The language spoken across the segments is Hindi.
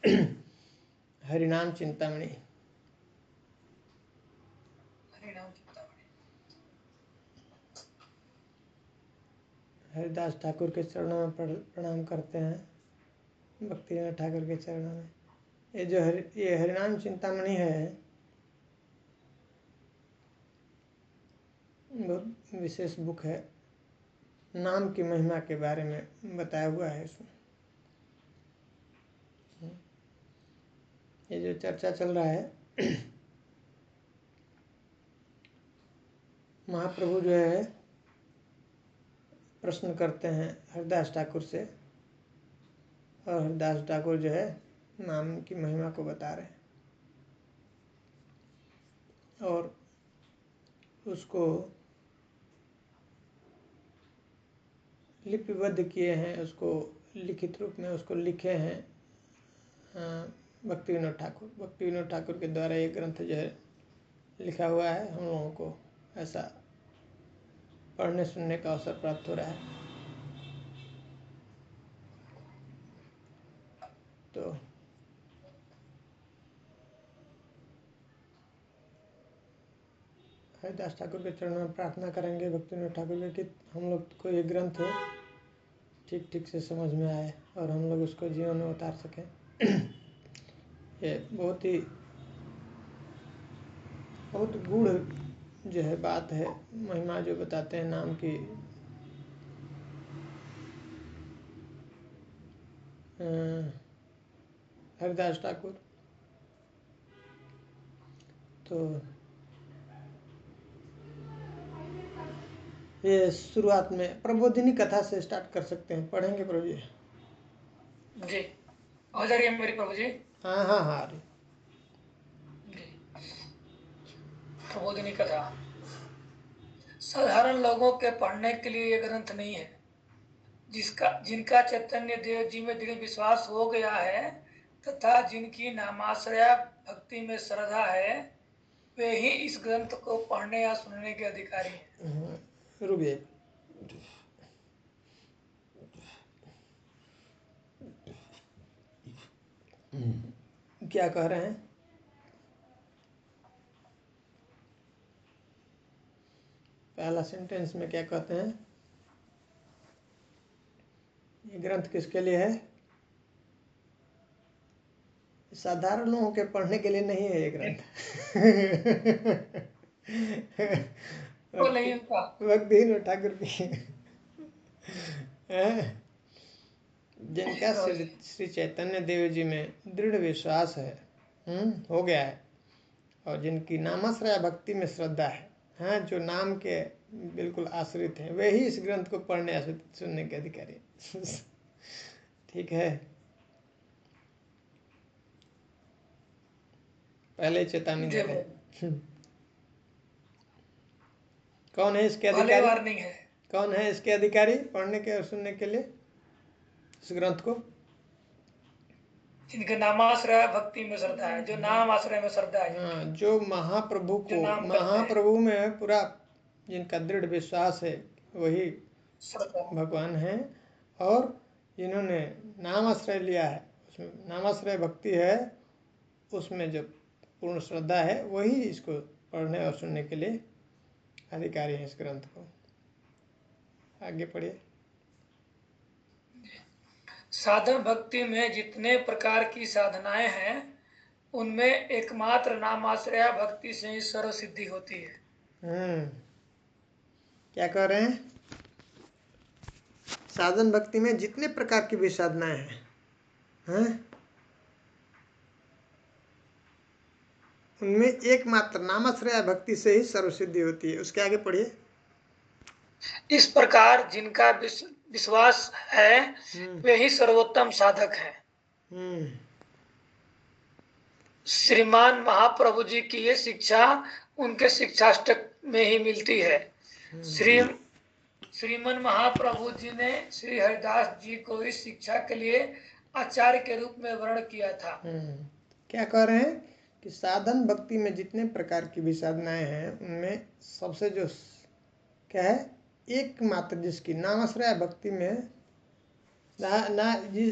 हरिनाम चिंतामणि। हरिदास ठाकुर के चरणों में प्रणाम करते हैं, भक्तिविनोद ठाकुर के चरणों में। ये हरिनाम चिंतामणि है, बहुत विशेष बुक है। नाम की महिमा के बारे में बताया हुआ है इसमें। ये जो चर्चा चल रहा है, महाप्रभु जो है प्रश्न करते हैं हरिदास ठाकुर से, और हरिदास ठाकुर जो है नाम की महिमा को बता रहे हैं और उसको लिपिबद्ध किए हैं, उसको लिखित रूप में उसको लिखे हैं भक्तिविनोद ठाकुर के द्वारा ये ग्रंथ जो है लिखा हुआ है। हम लोगों को ऐसा पढ़ने सुनने का अवसर प्राप्त हो रहा है। तो हरिदास ठाकुर के चरणों में प्रार्थना करेंगे भक्तिविनोद ठाकुर के कि हम लोग को ये ग्रंथ ठीक ठीक से समझ में आए और हम लोग उसको जीवन में उतार सकें। ये बहुत गूढ़ जो है बात है, महिमा जो बताते हैं नाम की। हरिदास ठाकुर तो ये शुरुआत में प्रबोधिनी कथा से स्टार्ट कर सकते हैं। पढ़ेंगे प्रभु जी? जी आ जा रही है मेरी प्रभु जी? हाँ हाँ हाँ जी। प्रबोधिनी कथा साधारण लोगों के पढ़ने के लिए यह ग्रंथ नहीं है। जिनका चैतन्य देव जी में दृढ़ विश्वास हो गया है तथा जिनकी नामाश्रया भक्ति में श्रद्धा है, वे ही इस ग्रंथ को पढ़ने या सुनने के अधिकारी हैं। रुकिए, क्या कह रहे हैं? पहला सेंटेंस में क्या कहते हैं? ये ग्रंथ किसके लिए है? साधारण लोगों के पढ़ने के लिए नहीं है ये ग्रंथ। तो नहीं होगा भक्तिविनोद ठाकुर की जिनका श्री चैतन्य देव जी में दृढ़ विश्वास है, हो गया है, और जिनकी नामाश्रया भक्ति में श्रद्धा है, जो नाम के बिल्कुल आश्रित हैं, वे ही इस ग्रंथ को पढ़ने या सुनने के अधिकारी। ठीक है, पहले चेतावनी दे रहे हैं। कौन है इसके अधिकारी? वार्निंग है। कौन है इसके अधिकारी पढ़ने के और सुनने के लिए इस ग्रंथ को? जिनके नामाश्रय भक्ति में श्रद्धा है, जो नाम आश्रय में श्रद्धा है। हाँ, जो महाप्रभु में पूरा जिनका दृढ़ विश्वास है, वही भगवान हैं, और जिन्होंने नामाश्रय लिया है, उसमें नामाश्रय भक्ति है, उसमें जो पूर्ण श्रद्धा है, वही इसको पढ़ने और सुनने के लिए अधिकारी हैं इस ग्रंथ को। आगे पढ़िए। साधन भक्ति में जितने प्रकार की साधनाएं हैं, उनमें एकमात्र नामाश्रया भक्ति से ही सर्व सिद्धि होती है। क्या कह रहे हैं? साधन भक्ति में जितने प्रकार की भी साधनाएं हैं, उनमें एकमात्र नामाश्रया भक्ति से ही सर्व सिद्धि होती है। उसके आगे पढ़िए। इस प्रकार जिनका विश्वास है, वे ही सर्वोत्तम साधक हैं। श्रीमान महाप्रभु जी की ये शिक्षा उनके शिक्षाष्टक में ही मिलती है। श्रीमन महाप्रभु जी ने श्री हरिदास जी को इस शिक्षा के लिए आचार्य के रूप में वर्ण किया था। क्या कह रहे हैं कि साधन भक्ति में जितने प्रकार की भी साधनाएं हैं, उनमें सबसे जो क्या है, एकमात्र जिसकी नामाश्रया भक्ति में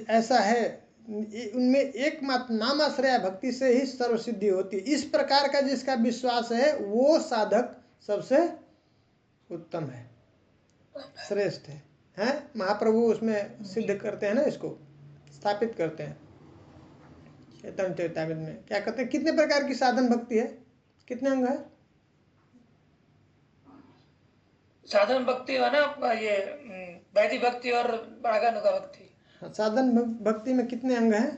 ऐसा है उनमें एकमात्र नामाश्रय भक्ति से ही सर्व सिद्धि होती है। इस प्रकार का जिसका विश्वास है वो साधक सबसे उत्तम है, श्रेष्ठ है। महाप्रभु उसमें सिद्ध करते हैं ना, इसको स्थापित करते हैं चैतन्य चरितामृत में। क्या कहते हैं, कितने प्रकार की साधन भक्ति है, कितने अंग है? साधन भक्ति है ना, ये वैदिक भक्ति और रागानुगा भक्ति। साधन भक्ति में कितने अंग हैं?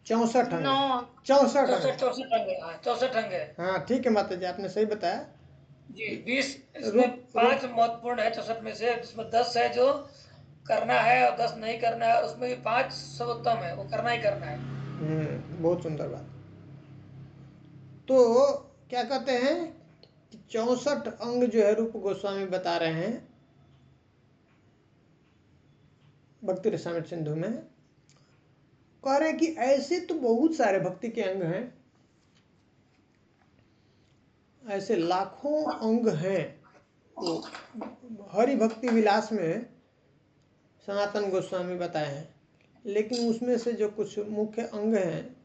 64 अंग। 64 अंग है। हाँ ठीक है माता जी, आपने सही बताया जी। 20 इसमें 5 महत्वपूर्ण है 64 में से, जिसमें 10 है जो करना है और 10 नहीं करना है। उसमें भी 5 सर्वोत्तम है, वो करना ही करना है। बहुत सुंदर बात। तो क्या कहते हैं कि 64 अंग जो है रूप गोस्वामी बता रहे हैं भक्ति रसामृत सिंधु में। कह रहे हैं कि ऐसे तो बहुत सारे भक्ति के अंग हैं, ऐसे लाखों अंग हैं। तो हरि भक्ति विलास में सनातन गोस्वामी बताए हैं, लेकिन उसमें से जो कुछ मुख्य अंग हैं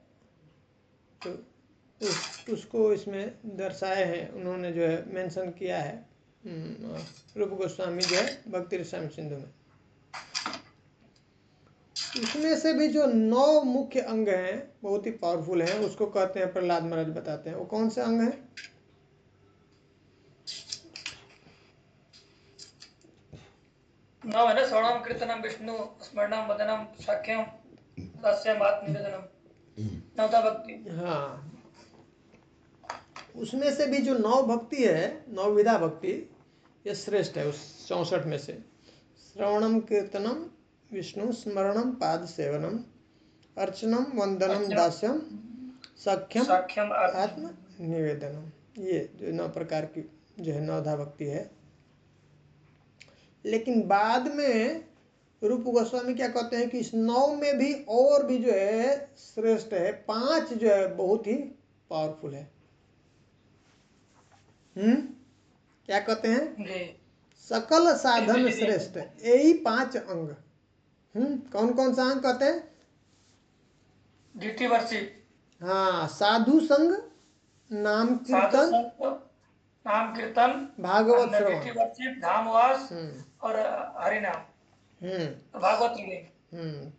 तो उसको इसमें दर्शाए हैं, उन्होंने जो है मेंशन किया है रूप गोस्वामी जो है भक्ति रसामृत सिंधु में। उसमें से भी जो 9 मुख्य अंग हैं बहुत ही पावरफुल हैं, उसको कहते हैं, प्रहलाद महाराज बताते हैं। वो कौन से अंग हैं? नौ है ना, श्रवणम कीर्तनम विष्णु स्मरणम वदनम साख्यम दास्यम आत्मनिवेदनम, नवधा भक्ति। हाँ, उसमें से भी जो 9 भक्ति है, 9 विधा भक्ति, ये श्रेष्ठ है उस 64 में से। श्रवणम कीर्तनम विष्णु स्मरणम पाद सेवनम अर्चनम वंदनम दास्यम सख्यम आत्म निवेदनम। ये जो 9 प्रकार की जो है नवधा भक्ति है। लेकिन बाद में रूप गोस्वामी क्या कहते हैं कि इस 9 में भी और भी जो है श्रेष्ठ है, 5 जो है बहुत ही पावरफुल है। क्या कहते हैं? सकल साधन श्रेष्ठ, यही 5 अंग। कौन कौन सा अंग कहते हैं? हाँ, साधु संग, नाम कीर्तन, भागवत श्रवण, धामवास और हरिनाम, भागवत रीडिंग।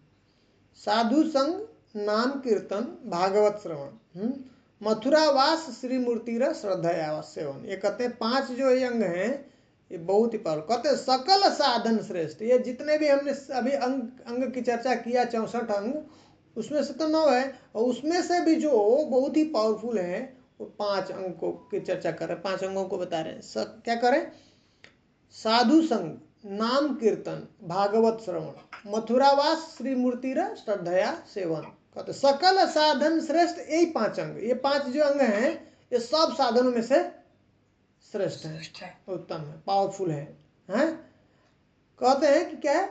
साधु संग, नाम कीर्तन, भागवत श्रवण, मथुरावास, श्री मूर्तिरा श्रद्धया सेवन। ये कहते हैं 5 जो ये अंग हैं ये बहुत ही पावरफुल। कहते हैं सकल साधन श्रेष्ठ। ये जितने भी हमने अभी अंग की चर्चा किया 64 अंग, उसमें से तो 9 है, और उसमें से भी जो बहुत ही पावरफुल है वो 5 अंग को की चर्चा कर रहे हैं, 5 अंगों को बता रहे हैं। क्या करें? साधु संग, नाम कीर्तन, भागवत श्रवण, मथुरावास, श्री मूर्तिरा श्रद्धया सेवन। कहते सकल साधन श्रेष्ठ, यही 5 अंग। ये 5 जो अंग हैं ये सब साधनों में से श्रेष्ठ है, उत्तम है, पावरफुल है। कहते हैं कि क्या है?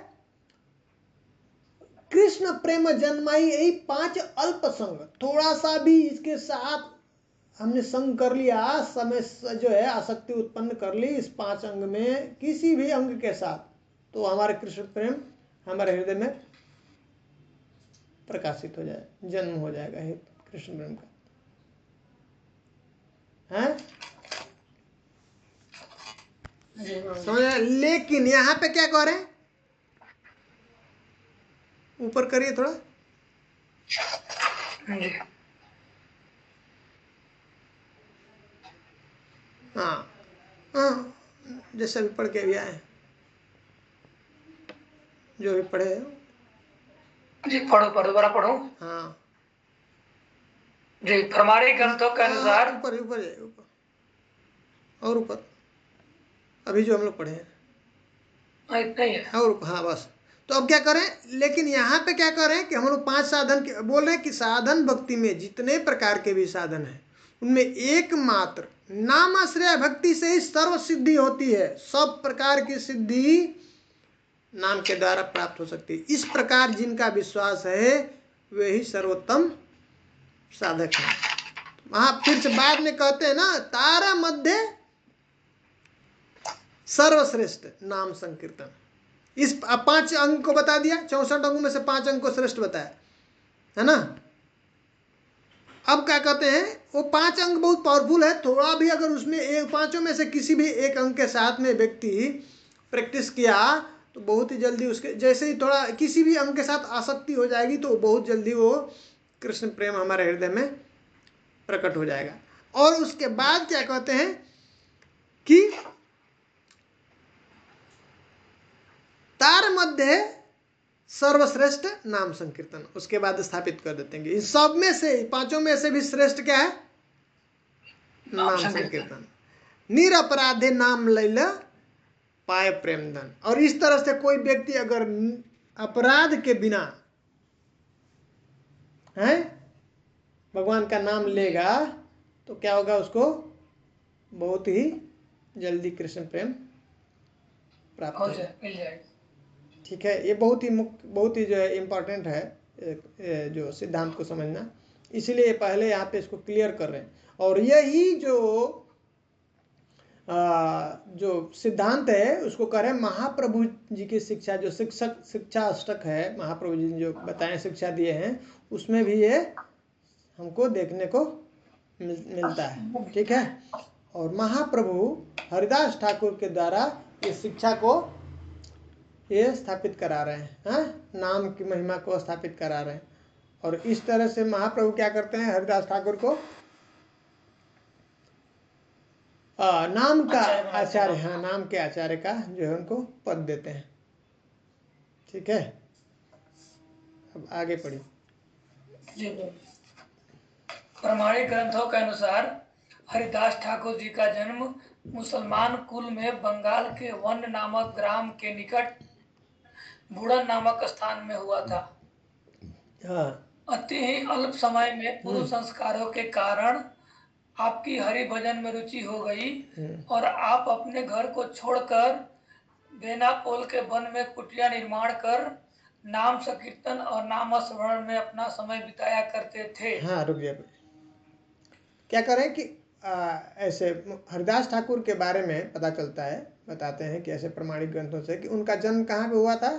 कृष्ण प्रेम जन्माई, यही 5 अल्प संग। थोड़ा सा भी इसके साथ हमने संग कर लिया, समय जो है आसक्ति उत्पन्न कर ली इस 5 अंग में, किसी भी अंग के साथ, तो हमारे कृष्ण प्रेम हमारे हृदय में प्रकाशित हो जाए, जन्म हो जाएगा हे कृष्ण प्रेम का। समझ? लेकिन यहाँ पे क्या कह रहे हैं? ऊपर करिए थोड़ा। हाँ, जैसे भी पढ़ के भी आए, जो भी पढ़े जी, पढ़ो। हाँ जी, हमारे ग्रंथों के अनुसार ऊपर और ऊपर अभी जो हम लोग पढ़े हैं इतना ही है। और हाँ बस। तो अब क्या करें? लेकिन यहाँ पे क्या करें कि हम लोग 5 साधन बोल रहे हैं कि साधन भक्ति में जितने प्रकार के भी साधन हैं उनमें एकमात्र नामाश्रय भक्ति से ही सर्व सिद्धि होती है। सब प्रकार की सिद्धि नाम के द्वारा प्राप्त हो सकती है। इस प्रकार जिनका विश्वास है वे ही सर्वोत्तम साधक है। वहां फिर से बाद में कहते हैं ना, तारा मध्य सर्वश्रेष्ठ नाम संकीर्तन। इस 5 अंग को बता दिया, 64 अंगों में से 5 अंग को श्रेष्ठ बताया, है ना। अब क्या कहते हैं, वो 5 अंग बहुत पावरफुल है, थोड़ा भी अगर उसमें एक 5 में से किसी भी एक अंग के साथ में व्यक्ति प्रैक्टिस किया तो बहुत ही जल्दी उसके, जैसे ही थोड़ा किसी भी अंग के साथ आसक्ति हो जाएगी तो बहुत जल्दी वो कृष्ण प्रेम हमारे हृदय में प्रकट हो जाएगा। और उसके बाद क्या कहते हैं कि तार मध्य सर्वश्रेष्ठ नाम संकीर्तन, उसके बाद स्थापित कर देते हैं। इन सब में से 5 में से भी श्रेष्ठ क्या है, नाम संकीर्तन। निरपराधे नाम लैल पाए प्रेम धन। और इस तरह से कोई व्यक्ति अगर अपराध के बिना है भगवान का नाम लेगा तो क्या होगा, उसको बहुत ही जल्दी कृष्ण प्रेम प्राप्त हो जाएगा। ठीक है, ये बहुत ही जो है इम्पोर्टेंट है जो सिद्धांत को समझना, इसलिए पहले यहाँ पे इसको क्लियर कर रहे हैं। और यही जो सिद्धांत है उसको कह रहे हैं महाप्रभु जी की शिक्षा, जो शिक्षा अष्टक है, महाप्रभु जी ने जो बताएं शिक्षा दिए हैं, उसमें भी ये हमको देखने को मिलता है। ठीक है, और महाप्रभु हरिदास ठाकुर के द्वारा इस शिक्षा को ये स्थापित करा रहे हैं, नाम की महिमा को स्थापित करा रहे हैं। और इस तरह से महाप्रभु क्या करते हैं, हरिदास ठाकुर को नाम का आचार्य, हाँ नाम के आचार्य का जो है उनको पद देते हैं। ठीक है, अब आगे पढ़िए। जी, प्रमाणिक ग्रंथों के अनुसार हरिदास ठाकुर जी का जन्म मुसलमान कुल में बंगाल के वन नामक ग्राम के निकट बुड़न नामक स्थान में हुआ था। हाँ, अति ही अल्प समय में पूर्व संस्कारों के कारण आपकी हरि भजन में रुचि हो गई और आप अपने घर को छोड़कर बेनापोल के वन में कुटिया निर्माण कर नाम संकीर्तन और नाम स्मरण में अपना समय बिताया करते थे। हाँ रुक गया। क्या करें कि ऐसे हरिदास ठाकुर के बारे में पता चलता है, बताते हैं कि ऐसे प्रमाणिक ग्रंथों से कि उनका जन्म कहाँ पे हुआ था,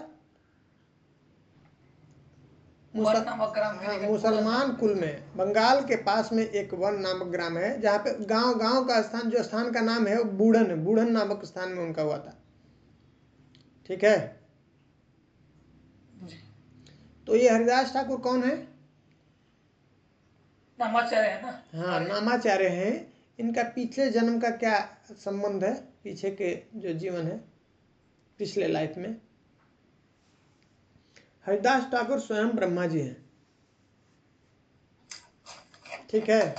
मुसलमान कुल में, बंगाल के पास में एक वन नामक ग्राम है जहाँ पे गांव का स्थान, जो स्थान का नाम है वो बूढ़न नामक स्थान में उनका हुआ था। ठीक है, तो ये हरिदास ठाकुर कौन है, नामाचार्य है ना। हाँ नामाचार्य हैं। इनका पिछले जन्म का क्या संबंध है, पीछे के जो जीवन है पिछले लाइफ में। हरिदास ठाकुर स्वयं ब्रह्मा जी हैं। ठीक है,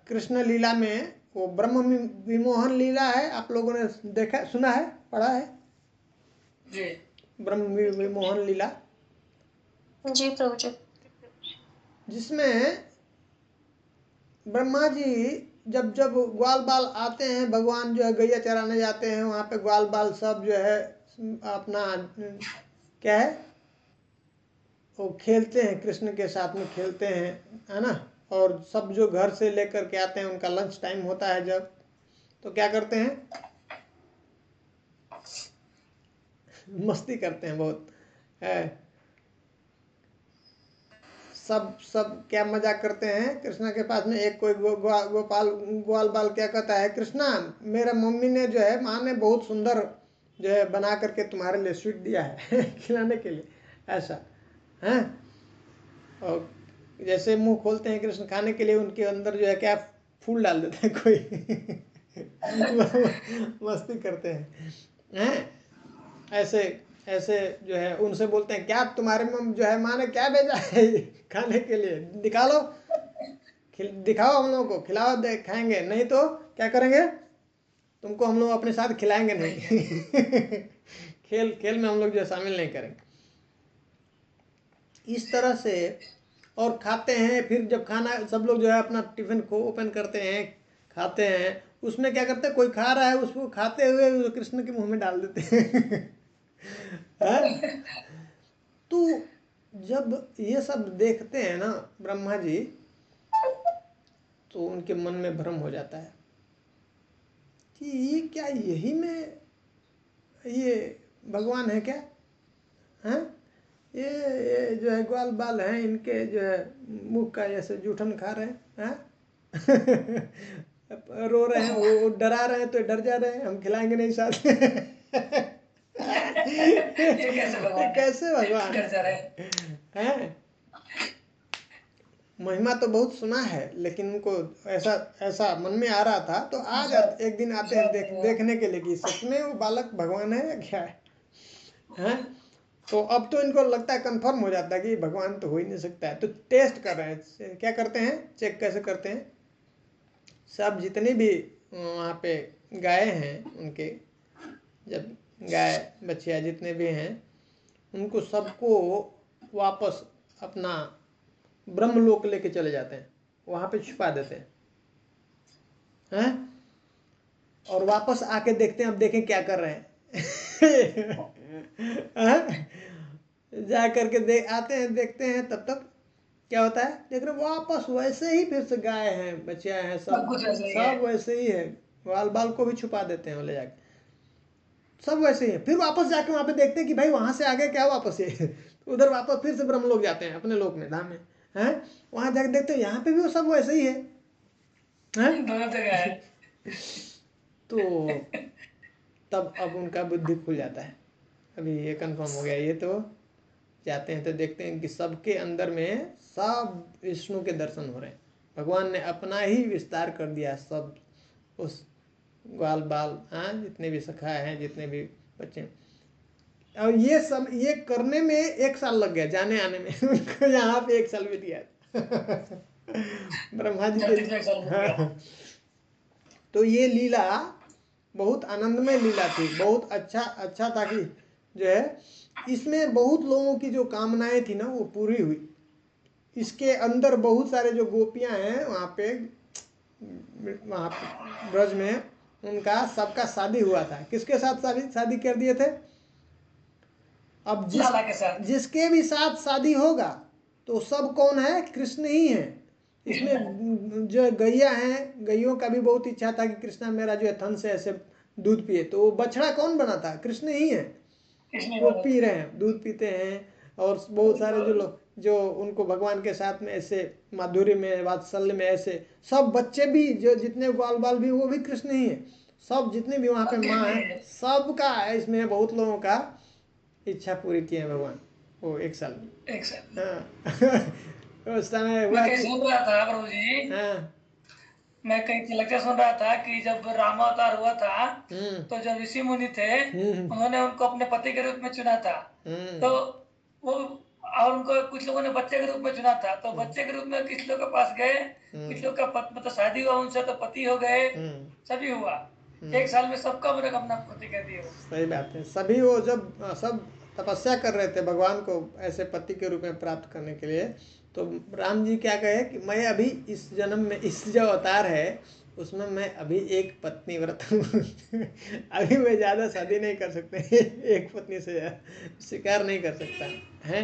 कृष्ण लीला में वो ब्रह्म विमोहन लीला है, आप लोगों ने देखा, सुना है, पढ़ा है जी। ब्रह्म विमोहन लीला जी प्रभु जी, जिसमें ब्रह्मा जी जब ग्वाल बाल आते हैं, भगवान जो है गैया चराने जाते हैं, वहाँ पे ग्वाल बाल सब जो है अपना क्या है वो खेलते हैं, कृष्ण के साथ में खेलते हैं, है ना। और सब जो घर से लेकर के आते हैं, उनका लंच टाइम होता है जब, तो क्या करते हैं, मस्ती करते हैं बहुत है। सब क्या मजाक करते हैं, कृष्णा के पास में एक कोई ग्वाल बाल क्या कहता है, कृष्णा मेरा मम्मी ने जो है, माँ ने बहुत सुंदर जो है बना करके तुम्हारे लिए स्वीट दिया है खिलाने के लिए, ऐसा है। और जैसे मुंह खोलते हैं कृष्ण खाने के लिए, उनके अंदर जो है क्या फूल डाल देते हैं कोई मस्ती करते हैं ऐसे जो है उनसे बोलते हैं, क्या तुम्हारे जो है माँ ने क्या भेजा है खाने के लिए, दिखा लो, दिखाओ, हम लोगों को खिलाओ, खाएंगे, नहीं तो क्या करेंगे, तुमको हम लोग अपने साथ खिलाएंगे नहीं खेल में हम लोग जो शामिल नहीं करेंगे, इस तरह से। और खाते हैं, फिर जब खाना सब लोग जो है अपना टिफिन को ओपन करते हैं, खाते हैं, उसमें क्या करते हैं, कोई खा रहा है उसको खाते हुए कृष्ण के मुंह में डाल देते हैं तो जब ये सब देखते हैं ना ब्रह्मा जी, तो उनके मन में भ्रम हो जाता है कि ये क्या, यही में ये भगवान है क्या? हैं? ये जो है ग्वाल बाल हैं, इनके जो है मुख का ऐसे जूठन खा रहे हैं, रो रहे हैं, वो डरा रहे हैं तो डर जा रहे हैं, हम खिलाएंगे नहीं साथ में। ये कैसे भगवान है? कैसे भगवान डर जा रहे हैं? महिमा तो बहुत सुना है, लेकिन उनको ऐसा ऐसा मन में आ रहा था, तो आज एक दिन आते हैं देखने के लिए कि सच में वो बालक भगवान है या क्या है? तो अब तो इनको लगता है, कंफर्म हो जाता है कि भगवान तो हो ही नहीं सकता है। तो टेस्ट कर रहे हैं, क्या करते हैं, चेक कैसे करते हैं, सब जितने भी वहाँ पे गाय हैं उनके, जब गाय बच्चिया जितने भी हैं, उनको सबको वापस अपना ब्रह्मलोक लेके चले जाते हैं, वहाँ पे छुपा देते हैं, और वापस आके देखते हैं, अब देखें क्या कर रहे हैं। जा करके आते हैं, देखते हैं, तब तक क्या होता है, देख रहे वापस वैसे ही फिर से गाय हैं, बच्चियां हैं, सब वैसे ही है, बाल बाल को भी छुपा देते हैं ले जाके, सब वैसे ही है। फिर वापस जाके वहां पे देखते हैं कि भाई वहां से आगे क्या वापस है, तो उधर वापस फिर से ब्रह्म लोग जाते हैं, अपने लोक में, धाम में हैं, वहां जाके देखते हैं यहाँ पे भी वो सब वैसे ही है, दोनों जगह है। तो तब अब उनका बुद्धि खुल जाता है, अभी ये कंफर्म हो गया, ये तो जाते हैं तो देखते हैं कि सबके अंदर में सब विष्णु के दर्शन हो रहे हैं, भगवान ने अपना ही विस्तार कर दिया, सब उस ग्वाल बाल, जितने भी सखा हैं, जितने भी बच्चे, और ये सब ये करने में 1 साल लग गया, जाने आने में। उनको यहाँ पे 1 साल बीत गया। ब्रह्मा जी के। तो ये लीला बहुत आनंदमय लीला थी, बहुत अच्छा था कि जो है इसमें बहुत लोगों की जो कामनाएं थी ना वो पूरी हुई। इसके अंदर बहुत सारे जो गोपियां हैं वहाँ पे ब्रज में, उनका सबका शादी हुआ था। किसके साथ शादी कर दिए थे? अब जिसके भी साथ शादी होगा तो सब कौन है? कृष्ण ही है। इसमें जो गैया हैं, गैयों का भी बहुत इच्छा था कि कृष्णा मेरा जो है थन से ऐसे दूध पिए, तो वो बछड़ा कौन बना था? कृष्ण ही है, वो पी रहे हैं, दूध पीते हैं। और बहुत सारे जो लोग जो उनको भगवान के साथ में ऐसे माधुर्य में, वात्सल्य में, ऐसे सब बच्चे भी जो जितने ग्वाल बाल भी, वो भी कृष्ण ही है। सब जितने भी वहाँ पे माँ है, सबका इसमें बहुत लोगों का इच्छा पूरी की है भगवान वो 1 साल में। उस समय मैं कहीं सुन रहा था प्रभु जी, मैं कहीं लेक्चर सुन रहा था कि जब रामावतार हुआ था तो जो ऋषि मुनि थे उन्होंने उनको अपने पति के रूप में चुना था, तो वो और उनको कुछ लोगों ने बच्चे के रूप में चुना था, तो बच्चे के रूप में किस लोग के पास गए, किस लोग का मतलब शादी हुआ उनसे तो पति हो गए, सभी हुआ 1 साल में, सबका मनोकामना पूर्ति कर दी। सही बात है। सभी वो जब सब तपस्या कर रहे थे भगवान को ऐसे पति के रूप में प्राप्त करने के लिए, तो राम जी क्या कहे कि मैं अभी इस जन्म में, इस जो अवतार है उसमें मैं अभी एक पत्नी व्रत हूँ। अभी मैं ज़्यादा शादी नहीं कर सकते, एक पत्नी से शिकार नहीं कर सकता है।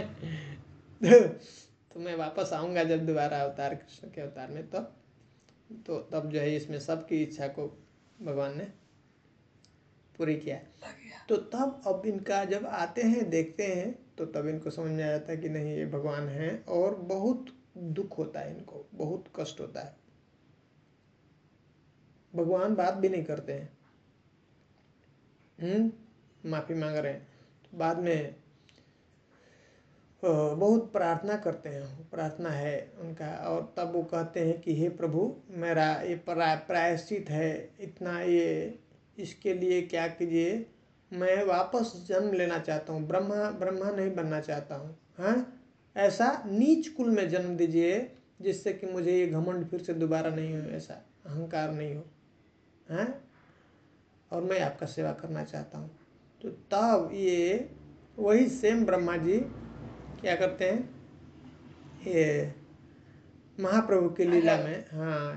तो मैं वापस आऊँगा जब दोबारा अवतार, कृष्ण के अवतार में, तो तब जो है इसमें सबकी इच्छा को भगवान ने पूरी किया। तो तब अब इनका जब आते हैं, देखते हैं, तो तब इनको समझ में आ जाता है कि नहीं ये भगवान हैं, और बहुत दुख होता है इनको, बहुत कष्ट होता है। भगवान बात भी नहीं करते हैं, माफी मांग रहे हैं, तो बाद में बहुत प्रार्थना करते हैं, प्रार्थना है उनका, और तब वो कहते हैं कि हे प्रभु, मेरा ये प्रायश्चित है इतना, ये इसके लिए क्या कीजिए, मैं वापस जन्म लेना चाहता हूँ, ब्रह्मा नहीं बनना चाहता हूँ, ऐसा नीच कुल में जन्म दीजिए जिससे कि मुझे ये घमंड फिर से दोबारा नहीं हो, ऐसा अहंकार नहीं हो, और मैं आपका सेवा करना चाहता हूँ। तो तब ये वही सेम ब्रह्मा जी क्या करते हैं, ये महाप्रभु की लीला में,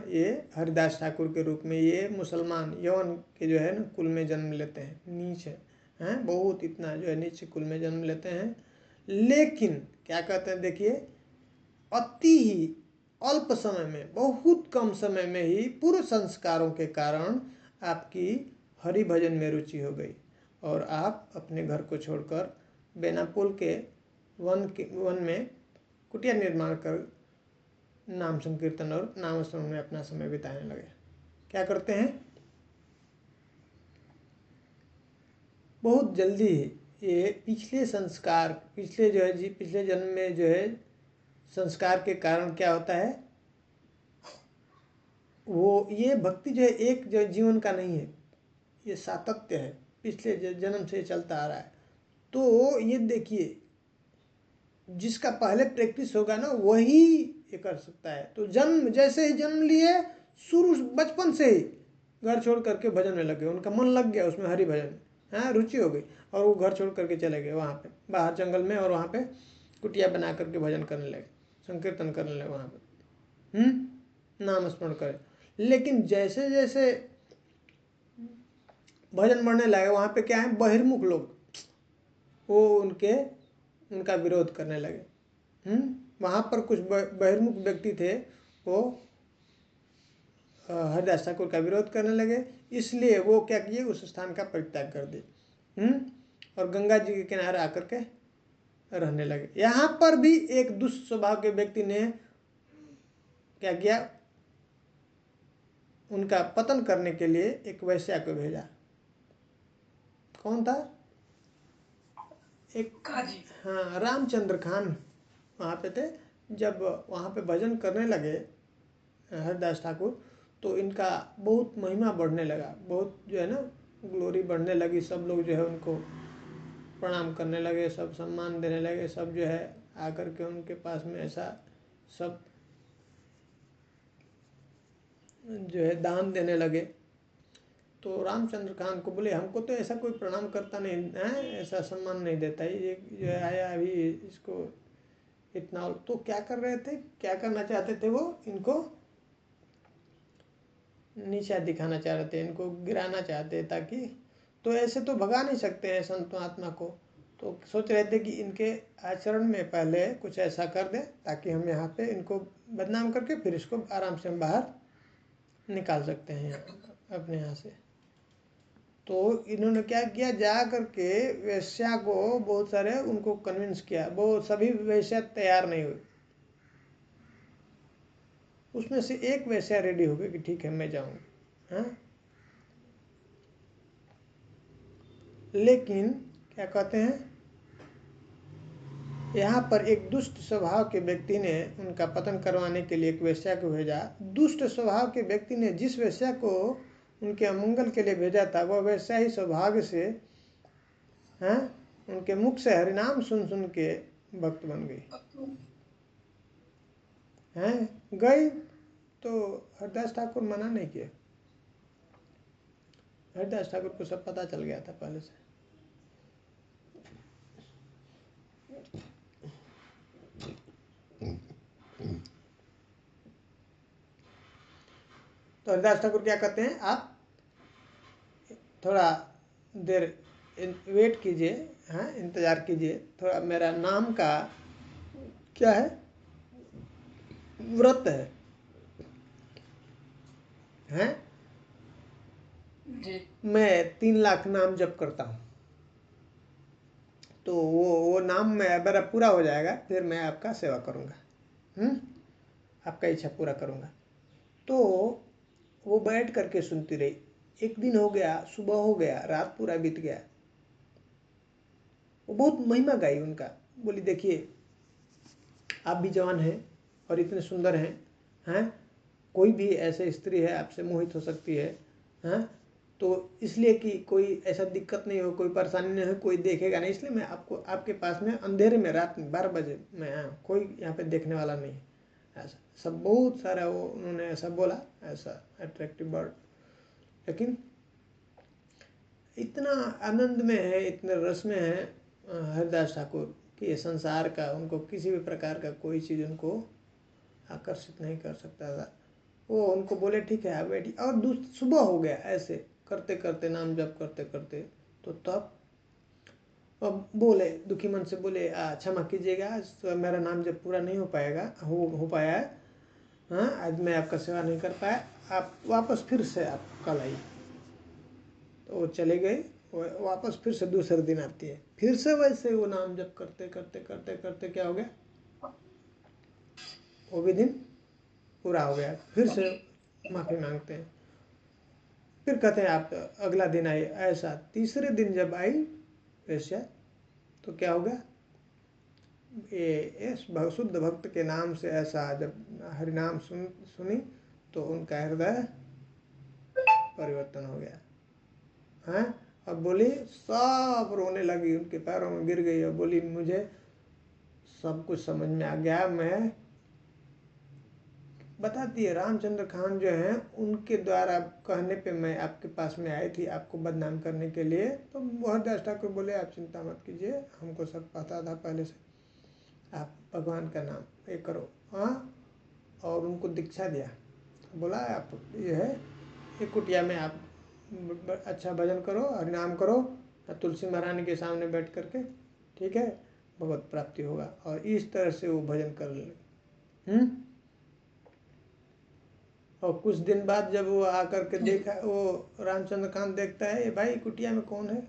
ये हरिदास ठाकुर के रूप में ये मुसलमान यवन के जो है ना कुल में जन्म लेते हैं, नीच हैं, बहुत इतना जो है नीच कुल में जन्म लेते हैं। लेकिन क्या कहते हैं, देखिए, अति ही अल्प समय में, बहुत कम समय में ही पूर्व संस्कारों के कारण आपकी हरि भजन में रुचि हो गई, और आप अपने घर को छोड़कर बेनापोल के वन में कुटिया निर्माण कर नाम संकीर्तन और नाम स्मरण में अपना समय बिताने लगे। क्या करते हैं, बहुत जल्दी ये पिछले संस्कार, पिछले जन्म में जो है संस्कार के कारण क्या होता है, वो ये भक्ति जो है एक जो जीवन का नहीं है, ये सातत्य है, पिछले जन्म से चलता आ रहा है। तो ये देखिए, जिसका पहले प्रैक्टिस होगा ना वही ये कर सकता है। तो जैसे ही जन्म लिए, शुरू बचपन से ही घर छोड़ करके भजन में लगे, उनका मन लग गया उसमें, हरि भजन, हाँ, रुचि हो गई, और वो घर छोड़ करके चले गए वहाँ पे बाहर जंगल में, और वहाँ पे कुटिया बना करके भजन करने लगे, संकीर्तन करने लगे वहाँ पे, नाम स्मरण करें। लेकिन जैसे जैसे भजन बढ़ने लगे, वहाँ पे क्या है, बहिर्मुख लोग वो उनका विरोध करने लगे। वहाँ पर कुछ बहिर्मुख व्यक्ति थे, वो हरिदास ठाकुर का विरोध करने लगे, इसलिए वो क्या किए, उस स्थान का परित्याग कर दिए और गंगा जी के किनारे आकर के रहने लगे। यहाँ पर भी एक दुष्ट स्वभाव के व्यक्ति ने क्या किया, उनका पतन करने के लिए एक वैश्या को भेजा। कौन था, एक काजी, हाँ, रामचंद्र खान वहाँ पे थे। जब वहाँ पे भजन करने लगे हरिदास ठाकुर, तो इनका बहुत महिमा बढ़ने लगा, बहुत जो है ना ग्लोरी बढ़ने लगी। सब लोग जो है उनको प्रणाम करने लगे, सब सम्मान देने लगे, सब जो है आकर के उनके पास में ऐसा सब जो है दान देने लगे। तो रामचंद्र खान को बोले, हमको तो ऐसा कोई प्रणाम करता नहीं है, ऐसा सम्मान नहीं देता, ये जो है आया अभी इसको इतना। तो क्या कर रहे थे, क्या करना चाहते थे, वो इनको नीचा दिखाना चाह रहे थे, इनको गिराना चाहते, ताकि तो ऐसे तो भगा नहीं सकते हैं संत आत्मा को। तो सोच रहे थे कि इनके आचरण में पहले कुछ ऐसा कर दें ताकि हम यहाँ पे इनको बदनाम करके फिर इसको आराम से हम बाहर निकाल सकते हैं अपने यहाँ से। तो इन्होंने क्या किया, जा करके वेश्या को बहुत सारे उनको कन्विंस किया, वो सभी वेश्या तैयार नहीं हुई। उसमें से एक वैसा रेडी हो गया कि ठीक है मैं जाऊंगा, हाँ। लेकिन क्या कहते हैं, यहाँ पर एक दुष्ट स्वभाव के व्यक्ति ने उनका पतन करवाने के लिए एक वेश्या को भेजा। दुष्ट स्वभाव के व्यक्ति ने जिस वेश्या को उनके अमंगल के लिए भेजा था, वह वैसा ही सौभाग्य से, हाँ, उनके मुख से हरिनाम सुन सुन के भक्त बन गई, हैं, गई। तो हरिदास ठाकुर मना नहीं किया, हरिदास ठाकुर को सब पता चल गया था पहले से। तो हरिदास ठाकुर क्या कहते हैं, आप थोड़ा देर वेट कीजिए, हाँ, इंतजार कीजिए, थोड़ा मेरा नाम का क्या है, व्रत है, हैं, जी, मैं 3 लाख नाम जप करता हूँ। तो वो नाम मेरा पूरा हो जाएगा, फिर मैं आपका सेवा करूँगा, आपका इच्छा पूरा करूँगा। तो वो बैठ करके सुनती रही। एक दिन हो गया, सुबह हो गया, रात पूरा बीत गया। वो बहुत महिमा गाई उनका, बोली देखिए आप भी जवान हैं और इतने सुंदर हैं, कोई भी ऐसे स्त्री है आपसे मोहित हो सकती है, हैं, तो इसलिए कि कोई ऐसा दिक्कत नहीं हो, कोई परेशानी नहीं हो, कोई देखेगा नहीं, इसलिए मैं आपको आपके पास में अंधेरे में रात में 12 बजे मैं आया, कोई यहाँ पे देखने वाला नहीं है। ऐसा सब बहुत सारा वो उन्होंने ऐसा बोला, ऐसा अट्रैक्टिव वर्ड। लेकिन इतना आनंद में है, इतने रस में है हरिदास ठाकुर कि ये संसार का उनको किसी भी प्रकार का कोई चीज़ उनको आकर्षित नहीं कर सकता था। वो उनको बोले ठीक है आप बैठी, और सुबह हो गया, ऐसे करते करते नाम जप करते करते। तो तब अब बोले दुखी मन से बोले, क्षमा कीजिएगा, तो मेरा नाम जब पूरा नहीं हो पाएगा, हो पाया है, हाँ, आज मैं आपका सेवा नहीं कर पाया, आप वापस फिर से आप कल आइए। तो वो चले गए, वापस फिर से दूसरे दिन आती है, फिर से वैसे वो नाम जप करते करते करते करते क्या हो गया, वो भी दिन पूरा हो गया। फिर से माफ़ी मांगते हैं, फिर कहते हैं आप अगला दिन आई। ऐसा तीसरे दिन जब आई वैश्या तो क्या हो गया, ये शुद्ध भक्त के नाम से ऐसा जब हरिनाम सुनी तो उनका हृदय परिवर्तन हो गया है। अब बोली सब रोने लगी, उनके पैरों में गिर गई और बोली मुझे सब कुछ समझ में आ गया। मैं बताती है रामचंद्र खान जो हैं उनके द्वारा कहने पे मैं आपके पास में आई थी आपको बदनाम करने के लिए। तो मोहनदास ठाकुर बोले आप चिंता मत कीजिए, हमको सब पता था पहले से, आप भगवान का नाम ये करो। हाँ, और उनको दीक्षा दिया, बोला आप ये है ये कुटिया में आप अच्छा भजन करो, हरिनाम करो, तुलसी महारानी के सामने बैठ करके, ठीक है, भगवत प्राप्ति होगा। और इस तरह से वो भजन कर ले। और कुछ दिन बाद जब वो आकर के देखा, वो रामचंद्र खान देखता है ये भाई कुटिया में कौन है,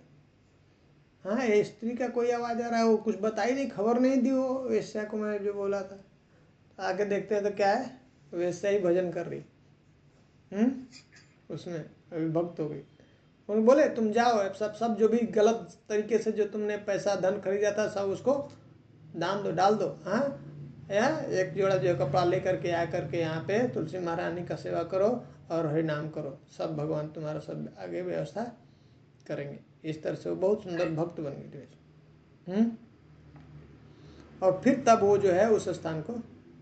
हाँ ये स्त्री का कोई आवाज़ आ रहा है। वो कुछ बताई नहीं, खबर नहीं दी वो वेश्या को मैं जो बोला था। आके देखते हैं तो क्या है, वेश्या ही भजन कर रही। उसमें अभी भक्त हो गई। उन्होंने बोले तुम जाओ, अब सब जो भी गलत तरीके से जो तुमने पैसा धन खरीदा था सब उसको दान दो, डाल दो। हाँ, या एक जोड़ा जो कपड़ा लेकर के आ करके यहाँ पे तुलसी महारानी का सेवा करो और हरिनाम करो, सब भगवान तुम्हारा सब आगे व्यवस्था करेंगे। इस तरह से वो बहुत सुंदर भक्त बन गए। और फिर तब वो जो है उस स्थान को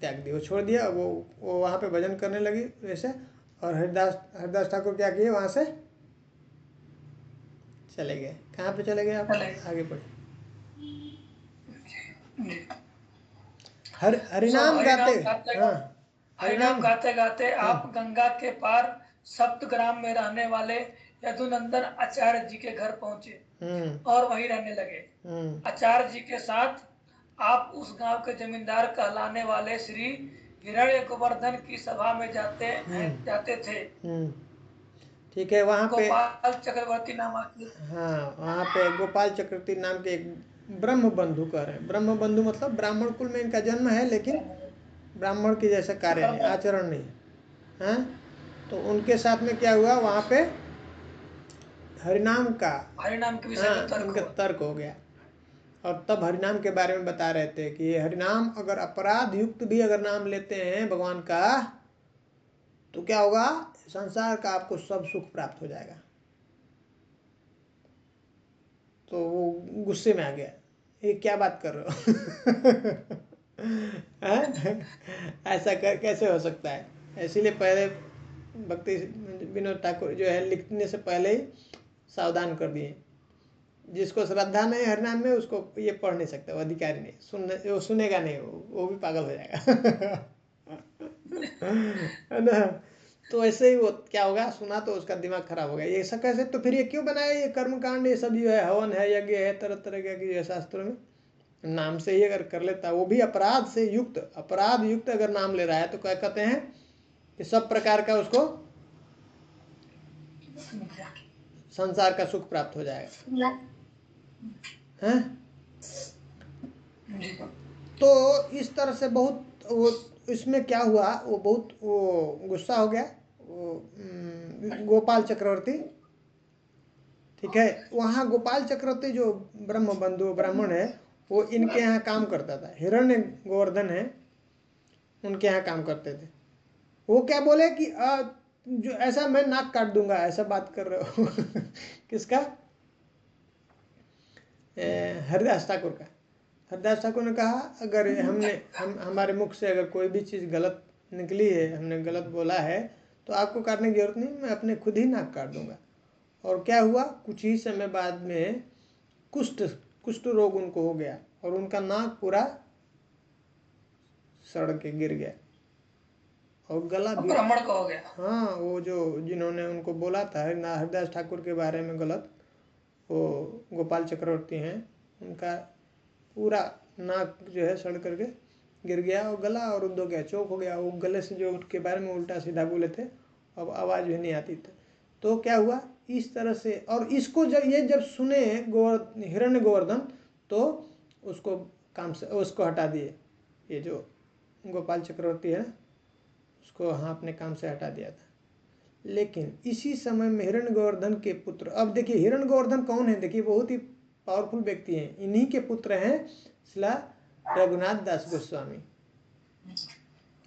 त्याग दिया, वो छोड़ दिया। वो वहाँ पे भजन करने लगी वैसे। और हरिदास ठाकुर क्या किए, वहाँ से चले गए। कहाँ पे चले गए आप, आगे बढ़े। हरिनाम गाते, हाँ हरिनाम गाते गाते आप गंगा के पार सप्तग्राम में रहने वाले यदुनंदन आचार्य जी के घर पहुंचे और वहीं रहने लगे। आचार्य जी के साथ आप उस गांव के जमींदार कहलाने वाले श्री हिरण्य गोवर्धन की सभा में जाते थे। ठीक है, वहाँ पे गोपाल चक्रवर्ती नाम के, हाँ वहाँ पे गोपाल चक्रवर्ती नाम के एक ब्रह्म बंधु कह रहे हैं। ब्रह्म बंधु मतलब ब्राह्मण कुल में इनका जन्म है, लेकिन ब्राह्मण की जैसा कार्य नहीं, आचरण नहीं है। तो उनके साथ में क्या हुआ, वहाँ पे हरिनाम के विषय में उनका तर्क हो गया। और तब हरिनाम के बारे में बता रहे थे कि हरिनाम अगर अपराध युक्त भी अगर नाम लेते हैं भगवान का तो क्या होगा, संसार का आपको सब सुख प्राप्त हो जाएगा। तो वो गुस्से में आ गया, ये क्या बात कर रहे हो ऐसा कैसे हो सकता है। इसीलिए पहले भक्ति विनोद ठाकुर जो है लिखने से पहले ही सावधान कर दिए, जिसको श्रद्धा नहीं हरिनाम में उसको ये पढ़ नहीं सकता, वो अधिकारी नहीं, वो सुनेगा नहीं, वो भी पागल हो जाएगा है ना। तो ऐसे ही वो क्या होगा, सुना तो उसका दिमाग खराब हो गया, ये सब कैसे, तो फिर ये क्यों बनाया, ये कर्मकांड ये सब जो है, हवन है, यज्ञ है, तरह तरह के शास्त्रों में नाम से ही अगर कर लेता, वो भी अपराध से युक्त, अपराध युक्त अगर नाम ले रहा है तो क्या कहते हैं कि सब प्रकार का उसको संसार का सुख प्राप्त हो जाएगा हैं। तो इस तरह से बहुत वो इसमें क्या हुआ, वो बहुत वो गुस्सा हो गया वो गोपाल चक्रवर्ती। ठीक है, वहाँ गोपाल चक्रवर्ती जो ब्रह्म बंधु ब्राह्मण है वो इनके यहाँ काम करता था, हिरण्य गोवर्धन है उनके यहाँ काम करते थे। वो क्या बोले कि जो ऐसा मैं नाक काट दूंगा, ऐसा बात कर रहे हो किसका, हरिदास ठाकुर का। हरिदास ठाकुर ने कहा अगर हमारे मुख से अगर कोई भी चीज़ गलत निकली है, हमने गलत बोला है तो आपको काटने की जरूरत नहीं, मैं अपने खुद ही नाक काट दूंगा। और क्या हुआ, कुछ ही समय बाद में कुष्ठ रोग उनको हो गया और उनका नाक पूरा सड़ के गिर गया और गला भी ब्राह्मण का हो गया। हाँ, वो जो जिन्होंने उनको बोला था हरिदास ठाकुर के बारे में गलत, वो गोपाल चक्रवर्ती हैं, उनका पूरा नाक जो है सड़ करके गिर गया और गला और रुद्ध हो गया, चौक हो गया। वो गले से जो उनके बारे में उल्टा सीधा बोले थे अब आवाज़ भी नहीं आती थी। तो क्या हुआ, इस तरह से, और इसको जब सुने हिरण्य गोवर्धन तो उसको काम से उसको हटा दिए, ये जो गोपाल चक्रवर्ती है उसको हाँ अपने काम से हटा दिया था। लेकिन इसी समय में हिरण्य गोवर्धन के पुत्र, अब देखिए हिरण्य गोवर्धन कौन है, देखिए बहुत ही पावरफुल व्यक्ति हैं, इन्हीं के पुत्र हैं शिला रघुनाथ दास गोस्वामी।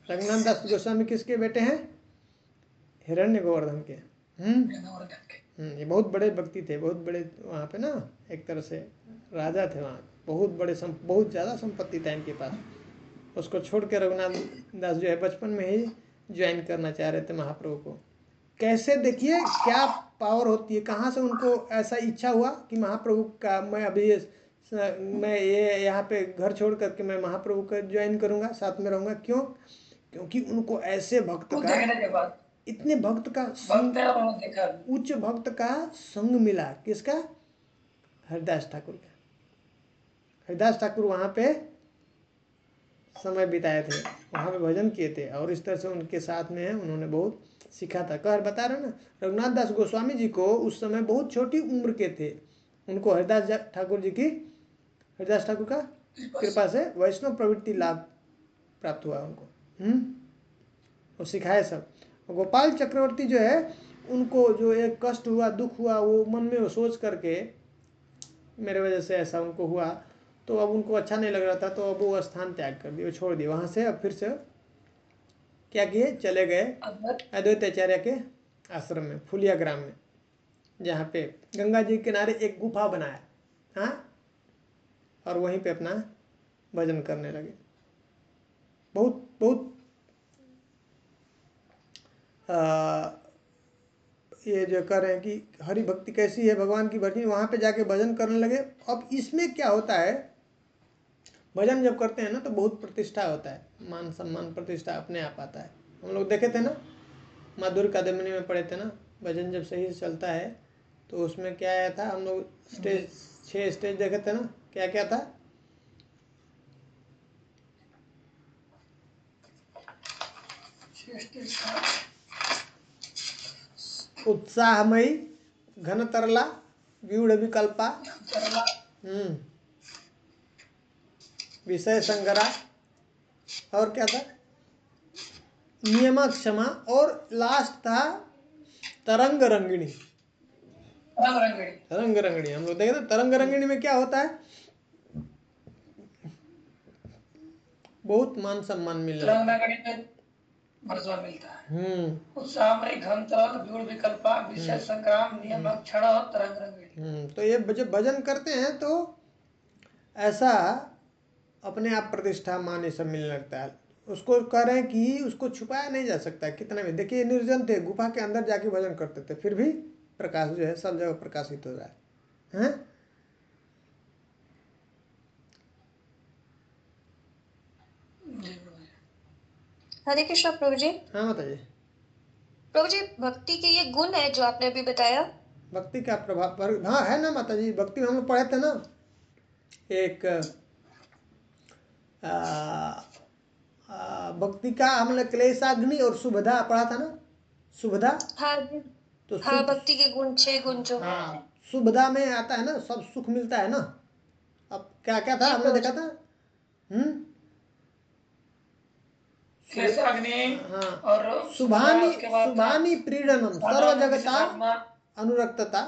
रघुनाथ दास गोस्वामी किसके बेटे हैं? हिरण्य गोवर्धन के। ये बहुत बड़े व्यक्ति थे, बहुत बड़े वहाँ पे ना, एक तरह से राजा थे वहाँ, बहुत बड़े बहुत ज़्यादा संपत्ति था इनके पास। उसको छोड़ के रघुनाथ दास जो है बचपन में ही ज्वाइन करना चाह रहे थे महाप्रभु को। कैसे, देखिए क्या पावर होती है, कहाँ से उनको ऐसा इच्छा हुआ कि महाप्रभु का मैं ये यहाँ पे घर छोड़ करके मैं महाप्रभु का ज्वाइन करूँगा, साथ में रहूँगा। क्यों? क्योंकि उनको ऐसे भक्त का, इतने भक्त का उच्च भक्त का संग मिला। किसका? हरिदास ठाकुर का। हरिदास ठाकुर वहाँ पे समय बिताए थे, वहाँ पे भजन किए थे, और इस तरह से उनके साथ में है, उन्होंने बहुत सीखा था। कह बता रहे ना, रघुनाथ दास गोस्वामी जी को उस समय बहुत छोटी उम्र के थे, उनको हरिदास ठाकुर का कृपा से वैष्णव प्रवृत्ति लाभ प्राप्त हुआ उनको, और सिखाए सब। गोपाल चक्रवर्ती जो है, उनको जो एक कष्ट हुआ, दुख हुआ, वो मन में वो सोच करके मेरे वजह से ऐसा उनको हुआ, तो अब उनको अच्छा नहीं लग रहा था, तो अब वो स्थान त्याग कर दिए, वो छोड़ दिए वहाँ से। अब फिर से क्या किए, चले गए अद्वैत आचार्य के आश्रम में, फुलिया ग्राम में, जहाँ पे गंगा जी के किनारे एक गुफा बनाया, हाँ, और वहीं पे अपना भजन करने लगे। बहुत बहुत ये जो कर रहे हैं कि हरि भक्ति कैसी है, भगवान की भक्ति, वहाँ पे जाके भजन करने लगे। अब इसमें क्या होता है, भजन जब करते हैं ना तो बहुत प्रतिष्ठा होता है, मान सम्मान प्रतिष्ठा अपने आप आता है। हम लोग देखे थे ना, माधुर्य कादम्बिनी में पढ़े थे ना, भजन जब सही से चलता है तो उसमें क्या आया था, हम लोग 6 स्टेज देखे थे ना, क्या क्या था? उत्साहमयी, घन तरला, व्यूढ़ विकल्पा, विषय संग्रह, और क्या था? नियम क्षमा, और लास्ट था तरंग रंगिणी। तरंग रंगिणी हम लोग देखे ना, तरंग रंगिणी में क्या होता है, बहुत मान सम्मान मिलता है, मिलता है। उत्साहमय, घन तरल, व्यूढ़ विकल्पा, विषय संग्राम, नियम क्षण और तरंग रंगिणी। तो ये जब भजन करते हैं तो ऐसा अपने आप प्रतिष्ठा मान ये सब मिलने लगता है। उसको कह रहे हैं कि उसको छुपाया नहीं जा सकता है कितना भी। देखिए निर्जन थे, गुफा के अंदर जाके भजन करते थे, फिर भी प्रकाश जो है सब जगह प्रकाशित हो रहा है, हैं? हरे कृष्ण प्रभु जी। हाँ बताइए प्रभु जी, भक्ति के ये गुण है जो आपने अभी बताया, भक्ति का प्रभाव पर, हाँ है ना माता जी। भक्ति में हम लोग पढ़े थे ना, एक भक्ति का हमने क्लेशाग्नि और शुभदा पढ़ा था ना, शुभदा। हाँ जी, तो हाँ, भक्ति के गुण 6 गुण जो, हाँ, शुभदा में आता है ना, सब सुख मिलता है ना। अब क्या क्या था हमने देखा था, हाँ, और शुभानि प्रीणनम सर्व जगता अनुरक्तता,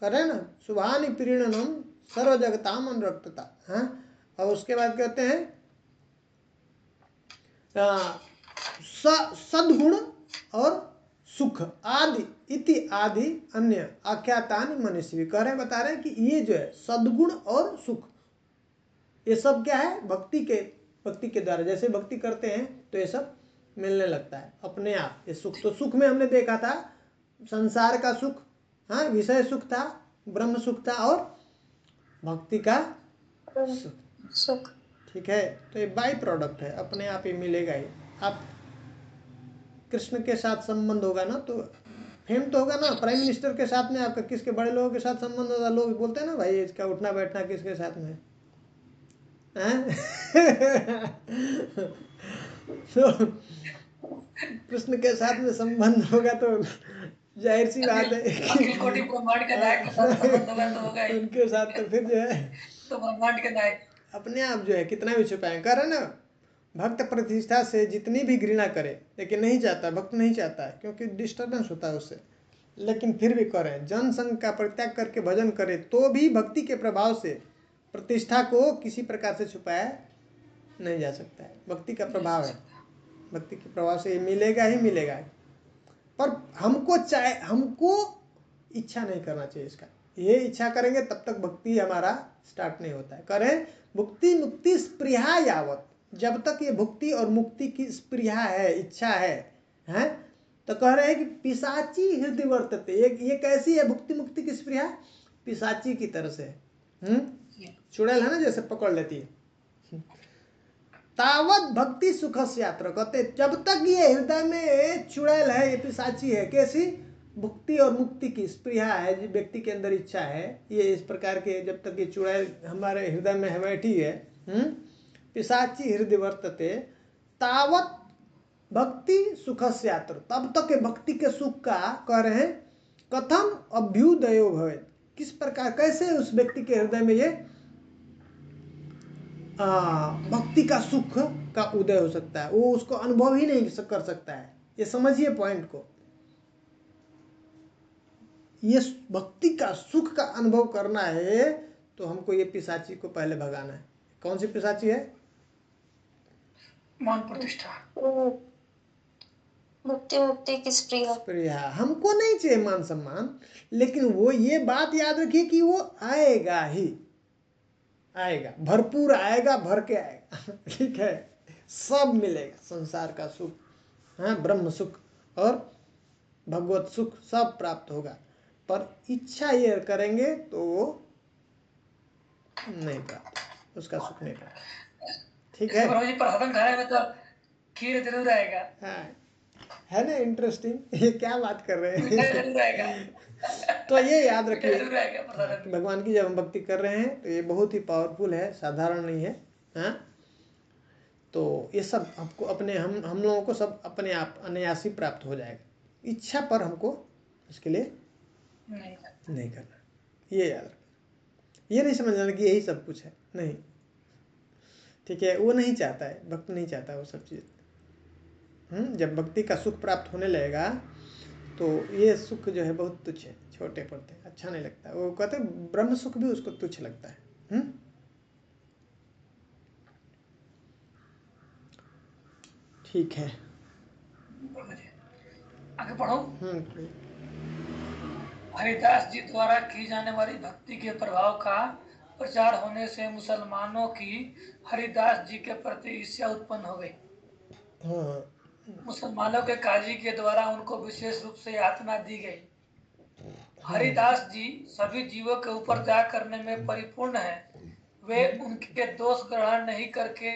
करे ना, शुभानि प्रीणनम सर्व जगताम अनुरक्तता, हाँ। और उसके बाद कहते हैं सद्गुण और सुख आदि इति आदि अन्य आख्यातानि मनीषी, कह रहे बता रहे हैं कि ये जो है सद्गुण और सुख, ये सब क्या है, भक्ति के द्वारा जैसे भक्ति करते हैं तो ये सब मिलने लगता है अपने आप। ये सुख, तो सुख में हमने देखा था संसार का सुख, हाँ, विषय सुख था, ब्रह्म सुख था, और भक्ति का सुख, ठीक है। तो ये बाई प्रोडक्ट है, अपने आप ही मिलेगा ही। आप कृष्ण के साथ संबंध होगा ना तो फेम तो होगा ना, प्राइम मिनिस्टर के साथ में आपका किसके बड़े लोगों के साथ संबंध होगा, लोग बोलते हैं ना भाई इसका उठना बैठना किसके साथ में है। तो कृष्ण के साथ में संबंध होगा तो जाहिर सी बात है अखिल कोटि ब्रह्मांड के नायक के साथ संबंध होगा तो होगा ही। उनके साथ तो फिर जो है तो ब्रह्मांड के नायक अपने आप जो है कितना भी छुपाए कर ना। भक्त प्रतिष्ठा से जितनी भी घृणा करे लेकिन नहीं चाहता, भक्त नहीं चाहता है क्योंकि डिस्टर्बेंस होता है उससे, लेकिन फिर भी करें, जनसंघ का परित्याग करके भजन करे तो भी भक्ति के प्रभाव से प्रतिष्ठा को किसी प्रकार से छुपाया नहीं जा सकता है। भक्ति का प्रभाव है, भक्ति के प्रभाव से ये मिलेगा ही मिलेगा। पर हमको इच्छा नहीं करना चाहिए इसका। ये इच्छा करेंगे तब तक भक्ति हमारा स्टार्ट नहीं होता है। करें भुक्ति मुक्ति स्पृहा यावत, जब तक ये भुक्ति और मुक्ति की स्पृहा है, इच्छा है तो कह रहे हैं कि पिशाची हृदय वर्तते। ये कैसी है भुक्ति मुक्ति की स्पृहा? पिशाची की तरह से चुड़ैल है ना, जैसे पकड़ लेती है। तावत भक्ति सुख से यात्रा कहते, जब तक ये हृदय में चुड़ैल है, ये पिशाची है, कैसी? भुक्ति और मुक्ति की स्पृहा है, जो व्यक्ति के अंदर इच्छा है, ये इस प्रकार के जब तक ये चुड़ैल हमारे हृदय में बैठी है, पिशाची हृदय वर्तते तावत भक्ति सुख से यात्रा, तब तक ये भक्ति के सुख का कह रहे हैं कथम अभ्युदयो भवेत्, किस प्रकार, कैसे उस व्यक्ति के हृदय में ये भक्ति का सुख का उदय हो सकता है। वो उसको अनुभव ही नहीं कर सकता है। ये समझिए पॉइंट को। ये भक्ति का सुख का अनुभव करना है तो हमको ये पिशाची को पहले भगाना है। कौन सी पिशाची है? मान प्रतिष्ठा, भक्ति मुक्ति की स्पृहा। हमको नहीं चाहिए मान सम्मान, लेकिन वो ये बात याद रखिए कि वो आएगा ही आएगा, भरपूर आएगा, भर के आएगा। ठीक है, सब मिलेगा, संसार का सुख, ब्रह्म सुख और भगवत सुख सब प्राप्त होगा। पर इच्छा ये करेंगे तो वो नहीं प्राप्त, उसका सुख नहीं प्राप्त। ठीक है, प्रभु जी प्रसादम खाने में तो खीर जरूर आएगा। हाँ, है ना इंटरेस्टिंग। ये क्या बात कर रहे हैं? जरूर आएगा। तो ये याद रखिए जरूर आएगा प्रसाद कि भगवान की जब हम भक्ति कर रहे हैं तो ये बहुत ही पावरफुल है, साधारण नहीं है। हाँ, तो ये सब आपको अपने हम लोगों को सब अपने आप अनायास ही प्राप्त हो जाएगा। इच्छा पर हमको इसके लिए नहीं करना, ये याद रखना। ये नहीं समझना कि यही सब कुछ है, नहीं। ठीक है, वो नहीं चाहता है, भक्त नहीं चाहता वो सब चीज़। जब भक्ति का सुख प्राप्त होने लगेगा तो ये सुख जो है बहुत तुच्छ है, छोटे पड़ते हैं, अच्छा नहीं लगता। वो कहते हैं ब्रह्म सुख भी उसको तुच्छ लगता है। ठीक है, आगे पढ़ो। हम्म। हरिदास जी द्वारा की जाने वाली भक्ति के प्रभाव का प्रचार होने से मुसलमानों की हरिदास जी के प्रति ईर्ष्या उत्पन्न हो गई। हाँ, मुसलमानों के काजी के द्वारा उनको विशेष रूप से यातना दी गई। हरिदास जी सभी जीवों के ऊपर दया करने में परिपूर्ण है। वे उनके दोष ग्रहण नहीं करके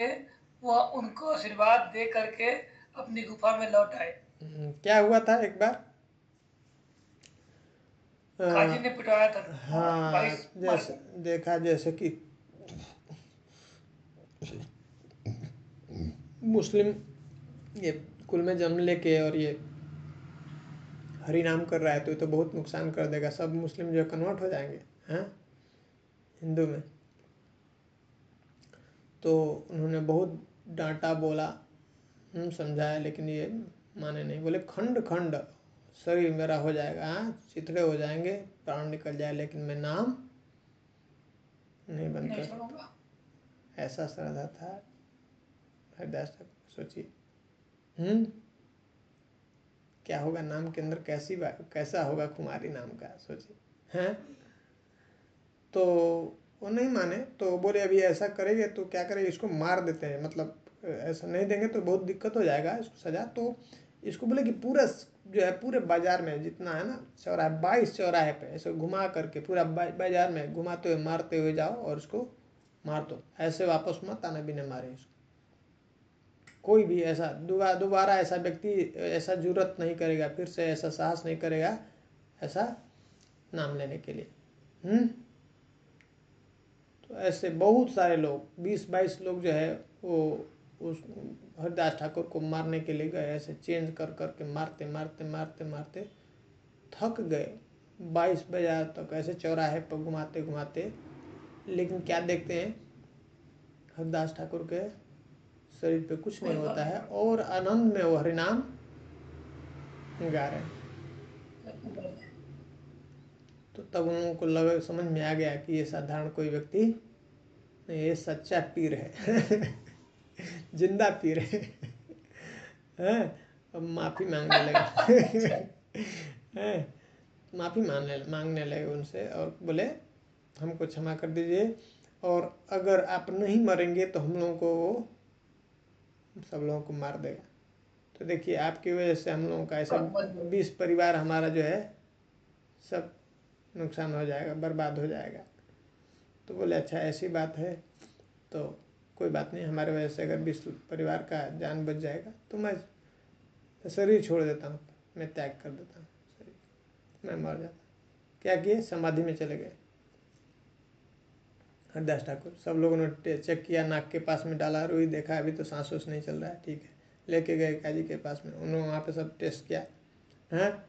वह उनको आशीर्वाद दे करके अपनी गुफा में लौट आए। क्या हुआ था एक बार? काजी ने पिटवाया था। हाँ, जैसे देखा, जैसे कि मुस्लिम ये कुल में जन्म लेके और ये हरि नाम कर रहा है तो ये तो बहुत नुकसान कर देगा। सब मुस्लिम जो कन्वर्ट हो जाएंगे हिंदू में। तो उन्होंने बहुत डांटा, बोला, समझाया, लेकिन ये माने नहीं। बोले खंड खंड शरीर मेरा हो जाएगा, चिथड़े हो जाएंगे, प्राण निकल जाए, लेकिन मैं नाम नहीं बंद कर सकता। ऐसा श्रद्धा था हरिदास तक। सोचिए क्या होगा नाम के अंदर, कैसा होगा खुमारी नाम का, सोचिए। हैं तो वो नहीं माने, तो बोले अभी ऐसा करेंगे तो क्या करेंगे, इसको मार देते हैं, मतलब ऐसा नहीं देंगे तो बहुत दिक्कत हो जाएगा, इसको सजा। तो इसको बोले कि पूरा जो है पूरे बाजार में जितना है ना चौराहे, 22 चौराहे पे ऐसे घुमा करके पूरा बाजार में घुमाते हुए मारते हुए जाओ और उसको मार दो। ऐसे वापस मत आना बिना मारे इसको। कोई भी ऐसा दोबारा ऐसा व्यक्ति ऐसा जरूरत नहीं करेगा, फिर से ऐसा साहस नहीं करेगा ऐसा नाम लेने के लिए। तो ऐसे बहुत सारे लोग 20-22 लोग जो है वो उस हरिदास ठाकुर को मारने के लिए गए। ऐसे चेंज कर करके मारते मारते मारते मारते थक गए 22 बाजार तक ऐसे चौराहे पर घुमाते घुमाते, लेकिन क्या देखते हैं, हरदास ठाकुर के शरीर पे कुछ नहीं होता है और आनंद में वो हरिनाम गा रहे हैं। तो तब उन लोगों को लगा, समझ में आ गया कि ये साधारण कोई व्यक्ति नहीं, ये सच्चा पीर है जिंदा पीर है। अब माफ़ी मांगने लगे माफ़ी मांगने लगे उनसे और बोले हमको क्षमा कर दीजिए, और अगर आप नहीं मरेंगे तो हम लोगों को वो सब लोगों को मार देगा। तो देखिए आपकी वजह से हम लोगों का ऐसा 20 परिवार हमारा जो है सब नुकसान हो जाएगा, बर्बाद हो जाएगा। तो बोले अच्छा ऐसी बात है तो कोई बात नहीं, हमारे वजह से अगर 20 परिवार का जान बच जाएगा तो मैं शरीर छोड़ देता हूँ, मैं त्याग कर देता हूँ शरीर, मैं मर जाता। क्या किए, समाधि में चले गए हरदास ठाकुर। सब लोगों ने चेक किया, नाक के पास में डाला, रुई देखा अभी तो सांस वास नहीं चल रहा है, ठीक है, लेके गए काजी के पास में। उन्होंने वहाँ पे सब टेस्ट किया, हाँ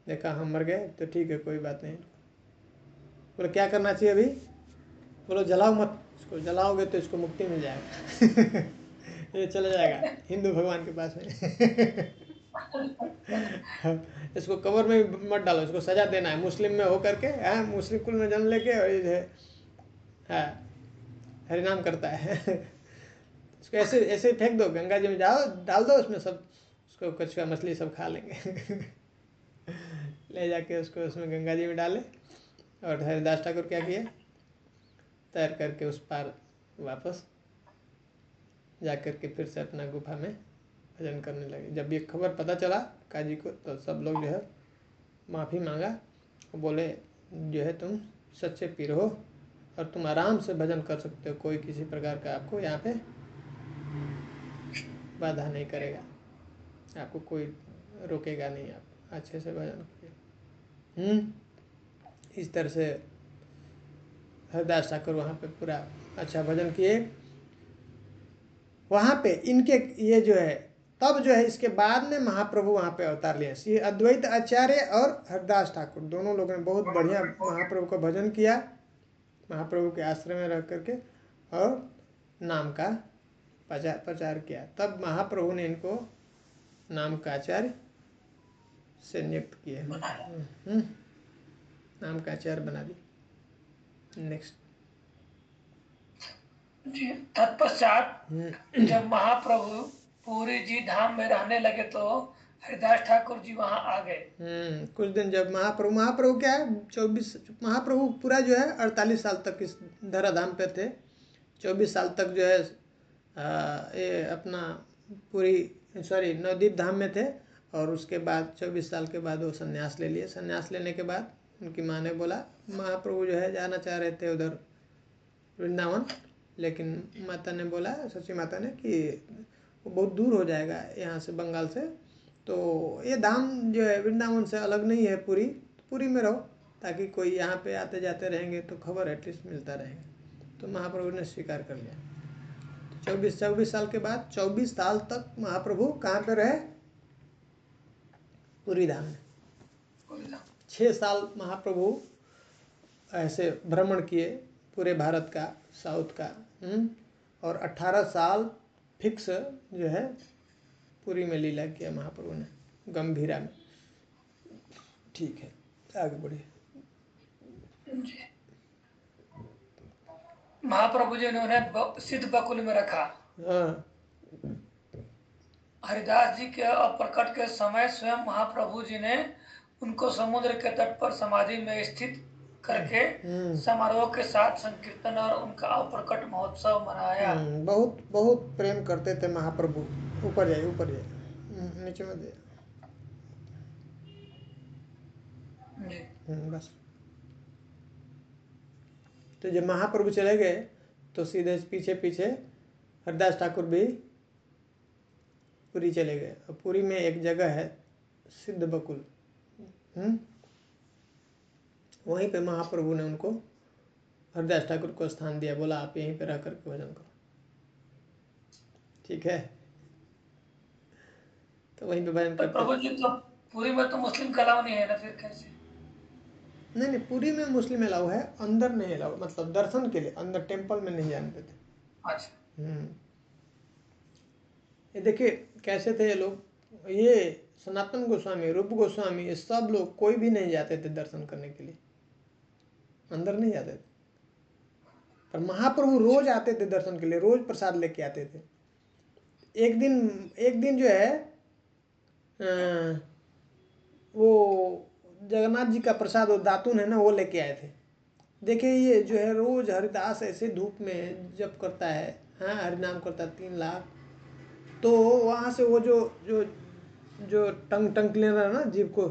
देखा हम मर गए तो ठीक है कोई बात नहीं। बोले क्या करना चाहिए अभी, बोलो जलाओ मत, इसको जलाओगे तो इसको मुक्ति मिल जाएगा ये चला जाएगा हिंदू भगवान के पास में इसको कब्र में मत डालो, इसको सजा देना है मुस्लिम में होकर के, हाँ मुस्लिम कुल में जन्म लेके, और ये हाँ हरिनाम करता है इसको ऐसे ऐसे फेंक दो, गंगा जी में जाओ, डाल दो उसमें, सब उसको कछुआ मछली सब खा लेंगे ले जाके उसको उसमें गंगा जी में डाले। और हरिदास ठाकुर क्या किए, तैर करके उस पार वापस जा करके फिर से अपना गुफा में भजन करने लगे। जब ये खबर पता चला काजी को तो सब लोग जो है माफ़ी मांगा, बोले जो है तुम सच्चे पीर हो और तुम आराम से भजन कर सकते हो, कोई किसी प्रकार का आपको यहाँ पे बाधा नहीं करेगा, आपको कोई रोकेगा नहीं, आप अच्छे से भजन करिए। इस तरह से हरदास ठाकुर वहाँ पे पूरा अच्छा भजन किए। वहाँ पे इनके ये जो है तब जो है इसके बाद में महाप्रभु वहाँ पे अवतार लिए। श्री अद्वैत आचार्य और हरदास ठाकुर दोनों लोगों ने बहुत बढ़िया महाप्रभु का भजन किया, महाप्रभु के आश्रम में रह करके, और नाम का प्रचार किया। तब महाप्रभु ने इनको नाम का आचार्य से नियुक्त किए, नाम का आचार्य बना दी। नेक्स्ट तत्पश्चात जब महाप्रभु पूरी जी धाम में रहने लगे तो हरिदास ठाकुर जी वहां आ गए। कुछ दिन जब महाप्रभु क्या है 24 महाप्रभु पूरा जो है 48 साल तक इस धराधाम पे थे। 24 साल तक जो है ये अपना पूरी नवद्वीप धाम में थे, और उसके बाद 24 साल के बाद वो संन्यास ले लिए। संन्यास लेने के बाद उनकी माँ ने बोला, महाप्रभु जो है जाना चाह रहे थे उधर वृंदावन, लेकिन माता ने बोला, सची माता ने, कि वो बहुत दूर हो जाएगा यहाँ से, बंगाल से, तो ये धाम जो है वृंदावन से अलग नहीं है, पुरी में रहो, ताकि कोई यहाँ पे आते जाते रहेंगे तो खबर एटलीस्ट मिलता रहेगा। तो महाप्रभु ने स्वीकार कर लिया। तो 24 साल के बाद 24 साल तक महाप्रभु कहाँ पे रहे, पुरी धाम में। 6 साल महाप्रभु ऐसे भ्रमण किए पूरे भारत का, साउथ का, और 18 साल फिक्स जो है पुरी में लीला किया महाप्रभु ने, गंभीरा में। ठीक है, आगे बढ़िए। महाप्रभु जी ने उन्हें सिद्ध बकुल में रखा। हाँ, हरिदास जी के अप्रकट के समय स्वयं महाप्रभु जी ने उनको समुद्र के तट पर समाधि में स्थित करके समारोह के साथ संकीर्तन और उनका अप्रकट महोत्सव मनाया। बहुत बहुत प्रेम करते थे महाप्रभु। ऊपर जाइए, ऊपर जाइए, नीचे में दे, बस। तो जब महाप्रभु चले गए तो सीधे पीछे पीछे हरदास ठाकुर भी पुरी चले गए। और पुरी में एक जगह है सिद्ध बकुल, वहीं पे महाप्रभु ने उनको, हरदास ठाकुर को स्थान दिया, बोला आप यहीं पे रह करके भजन करो, ठीक है। तो वहीं पे भजन करते। प्रभु जी तो पूरी में तो मुस्लिम का अलाउ नहीं है ना, फिर कैसे? नहीं नहीं, पुरी में मुस्लिम अलाउ है, अंदर नहीं अलाउ, मतलब दर्शन के लिए अंदर टेम्पल में नहीं जाने देते। अच्छा। ये देखिए कैसे थे ये लोग, ये सनातन गोस्वामी, रूप गोस्वामी, ये सब लोग कोई भी नहीं जाते थे दर्शन करने के लिए, अंदर नहीं जाते थे। पर महाप्रभु रोज आते थे दर्शन के लिए, रोज प्रसाद लेके आते थे। एक दिन जो है वो जगन्नाथ जी का प्रसाद, वो दातुन है ना, वो लेके आए थे। देखिए ये जो है रोज हरिदास ऐसे धूप में जप करता है, हाँ हरिनाम करता है 3 लाख, तो वहाँ से वो जो जो जो टंग टंग क्लीनर ना, जीभ को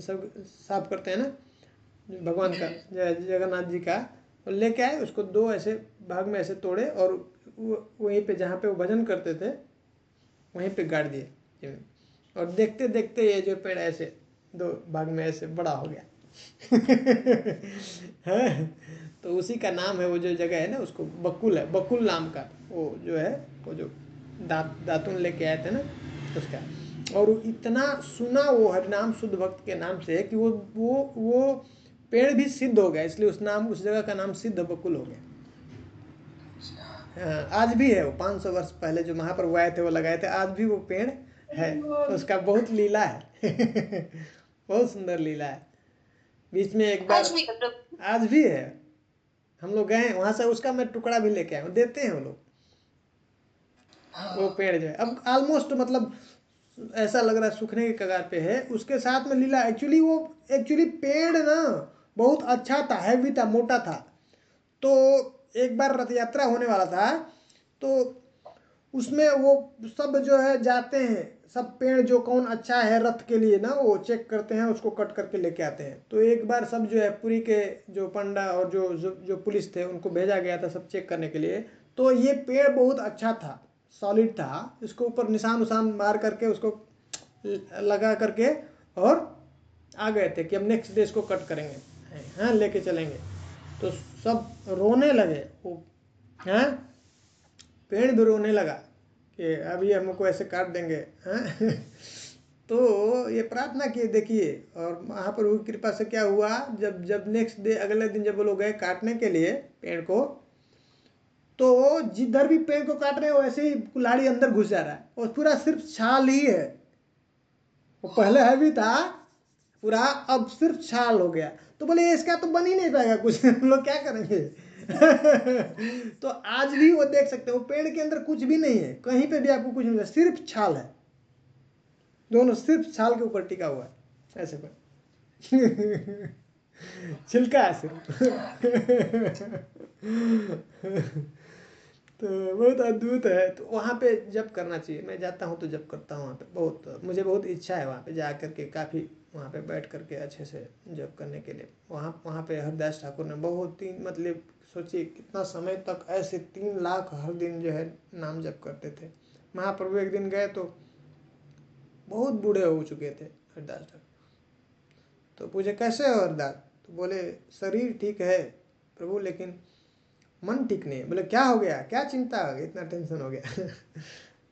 सब साफ करते हैं ना भगवान का, जगन्नाथ जी का, और लेके आए उसको 2 ऐसे भाग में ऐसे तोड़े और वहीं पे जहाँ पे वो भजन करते थे वहीं पे गाड़ दिए। और देखते देखते ये जो पेड़ ऐसे 2 भाग में ऐसे बड़ा हो गया। है तो उसी का नाम है, वो जो जगह है ना उसको बकुल है, बकुल नाम का वो जो है, वो जो दातुन लेके आए थे ना उसका। और इतना सुना वो हरिनाम शुद्ध भक्त के नाम से कि वो पेड़ भी सिद्ध हो गया, इसलिए उस जगह का नाम सिद्ध बकुल हो गया। हाँ, आज भी है वो, 500 वर्ष पहले जो महाप्रभु आए थे वो लगाए थे, आज भी वो पेड़ है, उसका बहुत लीला है। बहुत सुंदर लीला है। बीच में एक बार, आज भी मतलब आज भी है, हम लोग गए वहां से, उसका मैं टुकड़ा भी लेके आए, देते हैं वो लोग। वो हाँ। पेड़ जो है अब ऑलमोस्ट मतलब ऐसा लग रहा है सूखने के कगार पे है, उसके साथ में लीला एक्चुअली पेड़ ना बहुत अच्छा था, हैवी था, मोटा था। तो एक बार रथ यात्रा होने वाला था, तो उसमें वो सब जो है जाते हैं, सब पेड़ जो कौन अच्छा है रथ के लिए ना वो चेक करते हैं, उसको कट करके लेके आते हैं। तो एक बार सब जो है पुरी के जो पंडा और जो पुलिस थे उनको भेजा गया था सब चेक करने के लिए। तो ये पेड़ बहुत अच्छा था, सॉलिड था, इसको ऊपर निशान उशान मार करके उसको लगा करके और आ गए थे कि हम नेक्स्ट डे इसको कट करेंगे, हाँ लेके चलेंगे। तो सब रोने लगे, वो हाँ पेड़ भी रोने लगा कि अभी हमको ऐसे काट देंगे, हाँ। तो ये प्रार्थना किए देखिए, और महाप्रभु की कृपा से क्या हुआ, जब नेक्स्ट डे अगले दिन जब वो लोग गए काटने के लिए पेड़ को, तो जिधर भी पेड़ को काट रहे हैं वैसे ही कुल्हाड़ी अंदर घुस जा रहा है, और पूरा सिर्फ छाल ही है। वो पहले हैवी था पूरा, अब सिर्फ छाल हो गया। तो बोले इसका तो बन ही नहीं पाएगा कुछ, हम लोग क्या करेंगे। तो आज भी वो देख सकते हो, पेड़ के अंदर कुछ भी नहीं है, कहीं पे भी आपको कुछ नहीं मिला, सिर्फ छाल है, दोनों सिर्फ छाल के ऊपर टिका हुआ है ऐसे पर। छिलका है सिर्फ। तो बहुत अद्भुत है। तो वहाँ पे जप करना चाहिए, मैं जाता हूँ तो जप करता हूँ वहाँ पे, बहुत मुझे बहुत इच्छा है वहाँ पे जा करके, काफ़ी वहाँ पे बैठ करके अच्छे से जप करने के लिए। वहाँ पे हरदास ठाकुर ने बहुत ही मतलब सोचिए कितना समय तक ऐसे 3 लाख हर दिन जो है नाम जप करते थे। महाप्रभु एक दिन गए तो बहुत बूढ़े हो चुके थे हरदास ठाकुर, तो पूछे कैसे हो हरदास, तो बोले शरीर ठीक है प्रभु लेकिन मन ठीक नहीं है। बोले क्या हो गया, क्या चिंता हो गई, इतना टेंशन हो गया।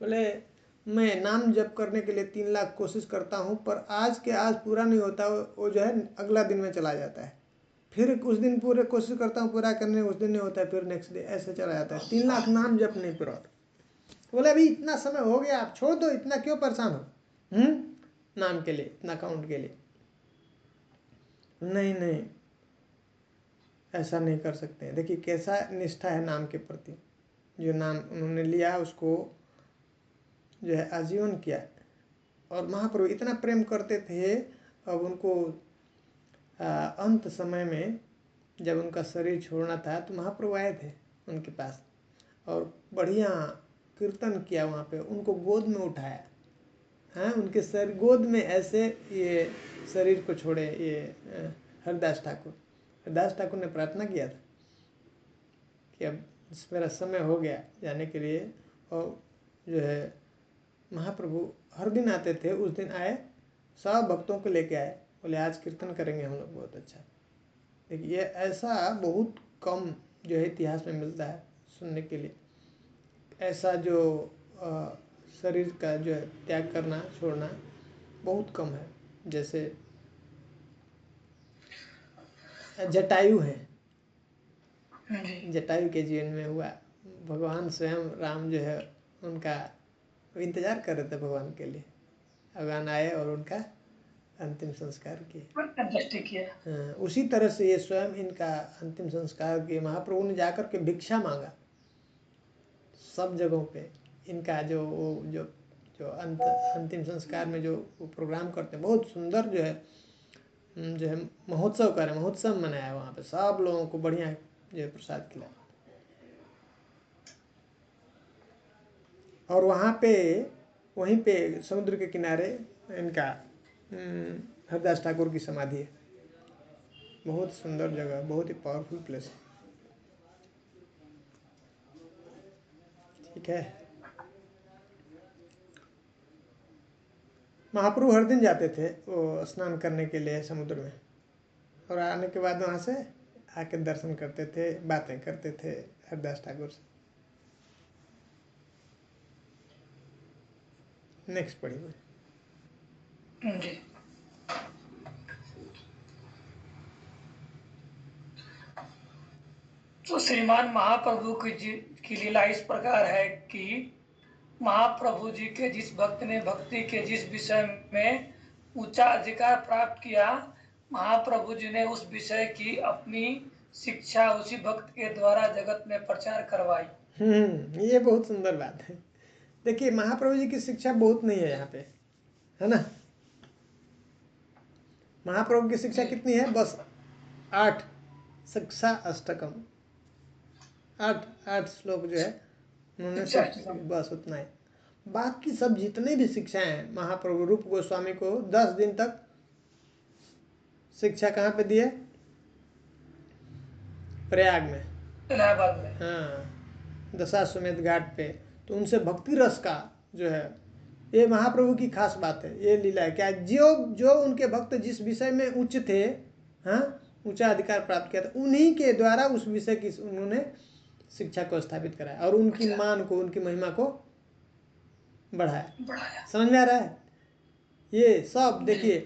बोले मैं नाम जप करने के लिए 3 लाख कोशिश करता हूँ, पर आज के आज पूरा नहीं होता, वो जो है अगला दिन में चला जाता है, फिर उस दिन पूरे कोशिश करता हूँ पूरा करने, उस दिन नहीं होता है, फिर नेक्स्ट डे ऐसे चला जाता है, 3 लाख नाम जप नहीं पूरा होता। बोले अभी इतना समय हो गया, आप छोड़ दो, इतना क्यों परेशान हो नाम के लिए, इतना काउंट के लिए। नहीं नहीं ऐसा नहीं कर सकते हैं। देखिए कैसा निष्ठा है नाम के प्रति, जो नाम उन्होंने लिया उसको जो है आजीवन किया। और महाप्रभु इतना प्रेम करते थे, अब उनको अंत समय में जब उनका शरीर छोड़ना था तो महाप्रभु आए थे उनके पास, और बढ़िया कीर्तन किया वहाँ पे, उनको गोद में उठाया, हाँ उनके सर गोद में ऐसे ये शरीर को छोड़े ये हरदास ठाकुर। हरदास ठाकुर ने प्रार्थना किया था कि अब मेरा समय हो गया जाने के लिए, और जो है महाप्रभु हर दिन आते थे, उस दिन आए, सब भक्तों को लेके आए, बोले आज कीर्तन करेंगे हम लोग, बहुत अच्छा। देखिए ऐसा बहुत कम जो है इतिहास में मिलता है सुनने के लिए, ऐसा जो शरीर का जो है त्याग करना, छोड़ना, बहुत कम है। जैसे जटायु है, जटायु के जीवन में हुआ, भगवान स्वयं राम जो है उनका इंतजार कर रहे थे भगवान के लिए, भगवान आए और उनका अंतिम संस्कार किए। उसी तरह से ये स्वयं इनका अंतिम संस्कार किए। महाप्रभु ने जाकर के भिक्षा मांगा सब जगहों पे। इनका जो अंतिम संस्कार में जो प्रोग्राम करते हैं, बहुत सुंदर जो है महोत्सव कर महोत्सव मनाया वहाँ पे, सब लोगों को बढ़िया जो है प्रसाद खिलाया। और वहाँ पे वहीं पे समुद्र के किनारे इनका हरदास ठाकुर की समाधि है। बहुत सुंदर जगह, बहुत ही पावरफुल प्लेस है। ठीक है। महाप्रभु हर दिन जाते थे वो स्नान करने के लिए समुद्र में, और आने के बाद वहाँ से आके दर्शन करते थे, बातें करते थे हरदास ठाकुर से। नेक्स्ट पढ़िए। जी। तो श्रीमान महाप्रभु की लीला इस प्रकार है कि महाप्रभु जी के जिस भक्त ने भक्ति के जिस विषय में ऊंचा अधिकार प्राप्त किया, महाप्रभु जी ने उस विषय की अपनी शिक्षा उसी भक्त के द्वारा जगत में प्रचार करवाई। ये बहुत सुंदर बात है। देखिए महाप्रभु जी की शिक्षा बहुत नहीं है यहाँ पे, है ना। महाप्रभु की शिक्षा कितनी है? बस 8 शिक्षा अष्टकम, 8 श्लोक जो है उन्होंने, बस उतना ही। बाकी सब जितने भी शिक्षाएं हैं महाप्रभु रूप गोस्वामी को 10 दिन तक शिक्षा कहाँ पे दी है? प्रयाग में, इलाहाबाद में। हाँ, दशाश्वमेध घाट पे। तो उनसे भक्ति रस का जो है, ये महाप्रभु की खास बात है, ये लीला है। क्या जो उनके भक्त जिस विषय में उच्च थे, हाँ, ऊंचा अधिकार प्राप्त किया था, उन्हीं के द्वारा उस विषय की उन्होंने शिक्षा को स्थापित कराया और उनकी मान को, उनकी महिमा को बढ़ाया। समझ में आ रहा है? ये सब देखिए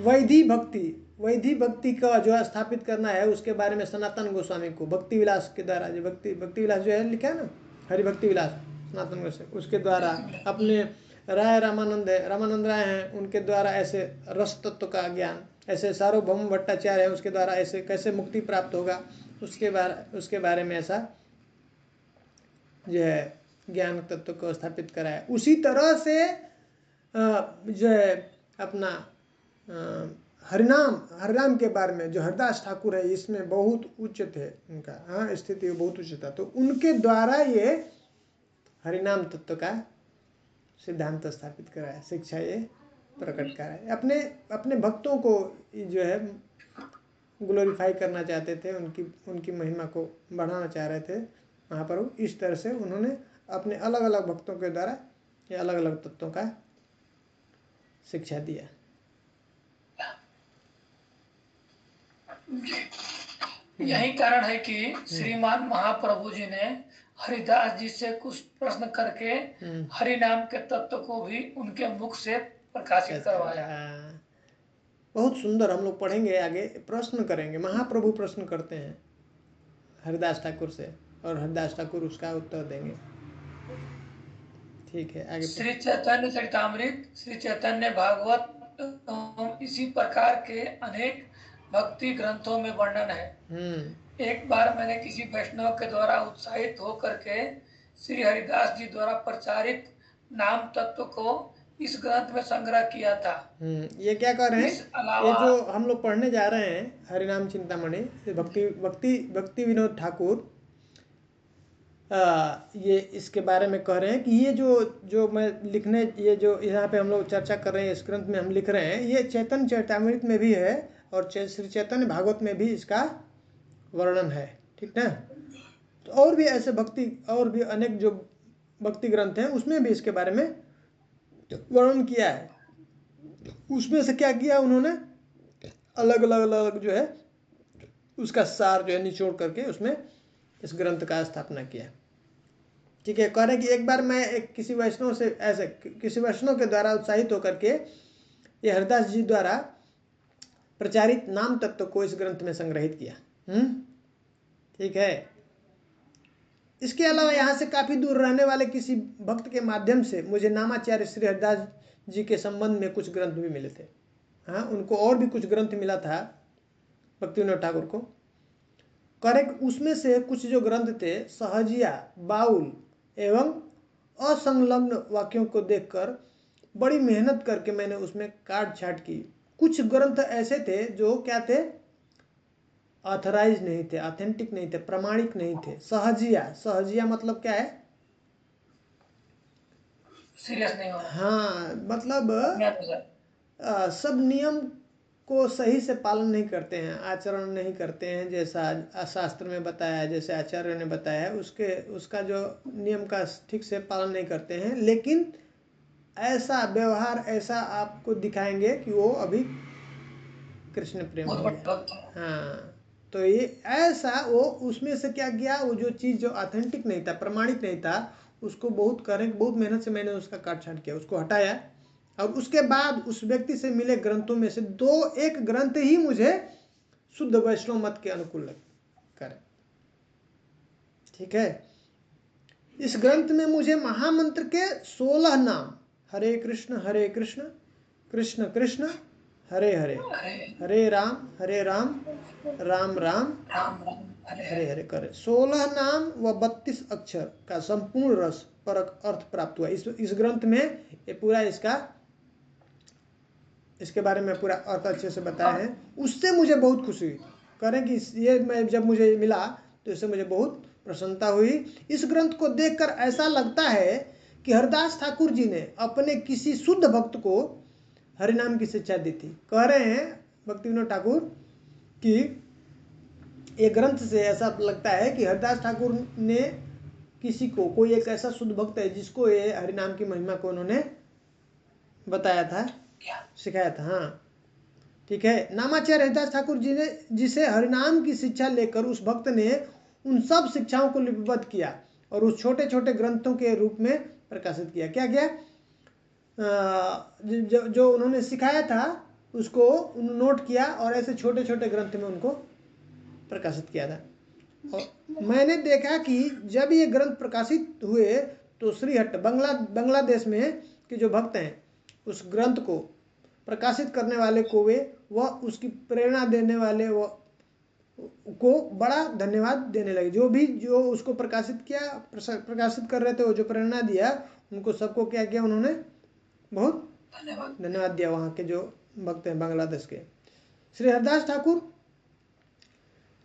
वैधि भक्ति का जो स्थापित करना है, उसके बारे में सनातन गोस्वामी को भक्ति विलास के द्वारा, जो भक्ति विलास जो है लिखा है ना, हरि भक्ति विलास सनातन गोस्वामी, उसके द्वारा अपने राय रामानंद राय हैं, उनके द्वारा ऐसे रस तत्व का ज्ञान, ऐसे सार्वभौम भट्टाचार्य है, उसके द्वारा ऐसे कैसे मुक्ति प्राप्त होगा, उसके बारे में ऐसा जो है ज्ञान तत्व को स्थापित कराया। उसी तरह से जो है अपना हरिनाम के बारे में जो हरदास ठाकुर है, इसमें बहुत उच्च थे उनका, हाँ, स्थिति बहुत उच्च था। तो उनके द्वारा ये हरिनाम तत्व का सिद्धांत स्थापित कराया, शिक्षा ये प्रकट कराया। अपने भक्तों को जो है ग्लोरीफाई करना चाहते थे, उनकी महिमा को बढ़ाना चाह रहे थे महाप्रभु। इस तरह से उन्होंने अपने अलग अलग भक्तों के द्वारा ये अलग अलग तत्वों का शिक्षा दिया। यही कारण है कि श्रीमान महाप्रभु जी ने हरिदास जी से कुछ प्रश्न करके हरि नाम के तत्व को भी उनके मुख से प्रकाशित करवाया। बहुत सुंदर, हम लोग पढ़ेंगे आगे, प्रश्न करेंगे। महाप्रभु प्रश्न करते हैं हरिदास ठाकुर से और हरिदास ठाकुर उसका उत्तर देंगे। ठीक है, आगे। श्री चैतन्य चरितामृत, श्री चैतन्य भागवत, इसी प्रकार के अनेक भक्ति ग्रंथों में वर्णन है। एक बार मैंने किसी वैष्णव के द्वारा उत्साहित होकर के श्री हरिदास जी द्वारा प्रचारित नाम तत्व को इस ग्रंथ में संग्रह किया था। ये क्या कर रहे हैं? ये जो हम लोग पढ़ने जा रहे हैं हरिनाम चिंतामणि, भक्ति विनोद ठाकुर, ये इसके बारे में कह रहे हैं कि ये जो मैं लिखने, ये जो यहाँ पे हम लोग चर्चा कर रहे हैं, इस ग्रंथ में हम लिख रहे हैं, ये चैतन्य चरितामृत में भी है और श्री चैतन्य भागवत में भी इसका वर्णन है। ठीक ना? तो और भी ऐसे और भी अनेक जो भक्ति ग्रंथ हैं, उसमें भी इसके बारे में वर्णन किया है। उसमें से क्या किया उन्होंने, अलग अलग जो है उसका सार जो है निचोड़ करके उसमें इस ग्रंथ का स्थापना किया। ठीक है, कह रहे कि एक बार मैं किसी वैष्णव से ऐसे किसी वैष्णव के द्वारा उत्साहित होकर के ये हरिदास जी द्वारा प्रचारित नाम तत्व को इस ग्रंथ में संग्रहित किया। ठीक है। इसके अलावा यहाँ से काफी दूर रहने वाले किसी भक्त के माध्यम से मुझे नामाचार्य श्री हरिदास जी के संबंध में कुछ ग्रंथ भी मिले थे। हाँ, उनको और भी कुछ ग्रंथ मिला था भक्तिविनोद ठाकुर को। करेक्ट, उसमें से कुछ जो ग्रंथ थे सहजिया, बाउल एवं असंलग्न वाक्यों को देखकर बड़ी मेहनत करके मैंने उसमें काट छाट की। कुछ ग्रंथ ऐसे थे जो क्या थे, ऑथराइज नहीं थे, ऑथेंटिक नहीं थे, प्रमाणिक नहीं थे। सहजिया मतलब क्या है, सीरियस नहीं होना। हाँ, मतलब सब नियम को सही से पालन नहीं करते हैं, आचरण नहीं करते हैं जैसा शास्त्र में बताया है, जैसे आचार्य ने बताया है उसका जो नियम का ठीक से पालन नहीं करते हैं, लेकिन ऐसा व्यवहार ऐसा आपको दिखाएंगे कि वो अभी कृष्ण प्रेम हो गया। हाँ, तो ये ऐसा वो उसमें से क्या किया, वो जो चीज़ जो ऑथेंटिक नहीं था, प्रमाणिक नहीं था, उसको बहुत मेहनत से मैंने उसका काट छाट किया, उसको हटाया। और उसके बाद उस व्यक्ति से मिले ग्रंथों में से एक ग्रंथ ही मुझे शुद्ध वैष्णव मत के अनुकूल करे। ठीक है। इस ग्रंथ में मुझे महामंत्र के 16 नाम, हरे कृष्ण कृष्ण कृष्ण हरे हरे, हरे राम राम राम हरे हरे करे 16 नाम व 32 अक्षर का संपूर्ण रस पर अर्थ प्राप्त हुआ। इस ग्रंथ में ये पूरा इसके बारे में पूरा अर्थ अच्छे से बताया है। उससे मुझे बहुत खुशी हुई। करें कि ये मैं जब मुझे मिला तो इससे मुझे बहुत प्रसन्नता हुई। इस ग्रंथ को देखकर ऐसा लगता है कि हरिदास ठाकुर जी ने अपने किसी शुद्ध भक्त को हरिनाम की शिक्षा दी थी। कह रहे हैं भक्तिविनोद ठाकुर कि ये ग्रंथ से ऐसा लगता है कि हरिदास ठाकुर ने किसी को, कोई एक ऐसा शुद्ध भक्त है जिसको ये हरिनाम की महिमा को उन्होंने बताया था, सिखाया था। हाँ, ठीक है। नामाचार्य हरिदास ठाकुर जी ने जिसे हरिनाम की शिक्षा लेकर उस भक्त ने उन सब शिक्षाओं को लिपिबद्ध किया और उस छोटे छोटे ग्रंथों के रूप में प्रकाशित किया। क्या क्या जो उन्होंने सिखाया था उसको नोट किया और ऐसे छोटे छोटे ग्रंथ में उनको प्रकाशित किया था। और मैंने देखा कि जब ये ग्रंथ प्रकाशित हुए तो श्रीहट्ट बांग्लादेश में के जो भक्त हैं उस ग्रंथ को प्रकाशित करने वाले को वह उसकी प्रेरणा देने वाले को बड़ा धन्यवाद देने लगे। जो उसको प्रकाशित कर रहे थे, वो जो प्रेरणा दिया, उनको सबको क्या किया, उन्होंने बहुत धन्यवाद दिया। वहाँ के जो भक्त हैं बांग्लादेश के। श्री हरिदास ठाकुर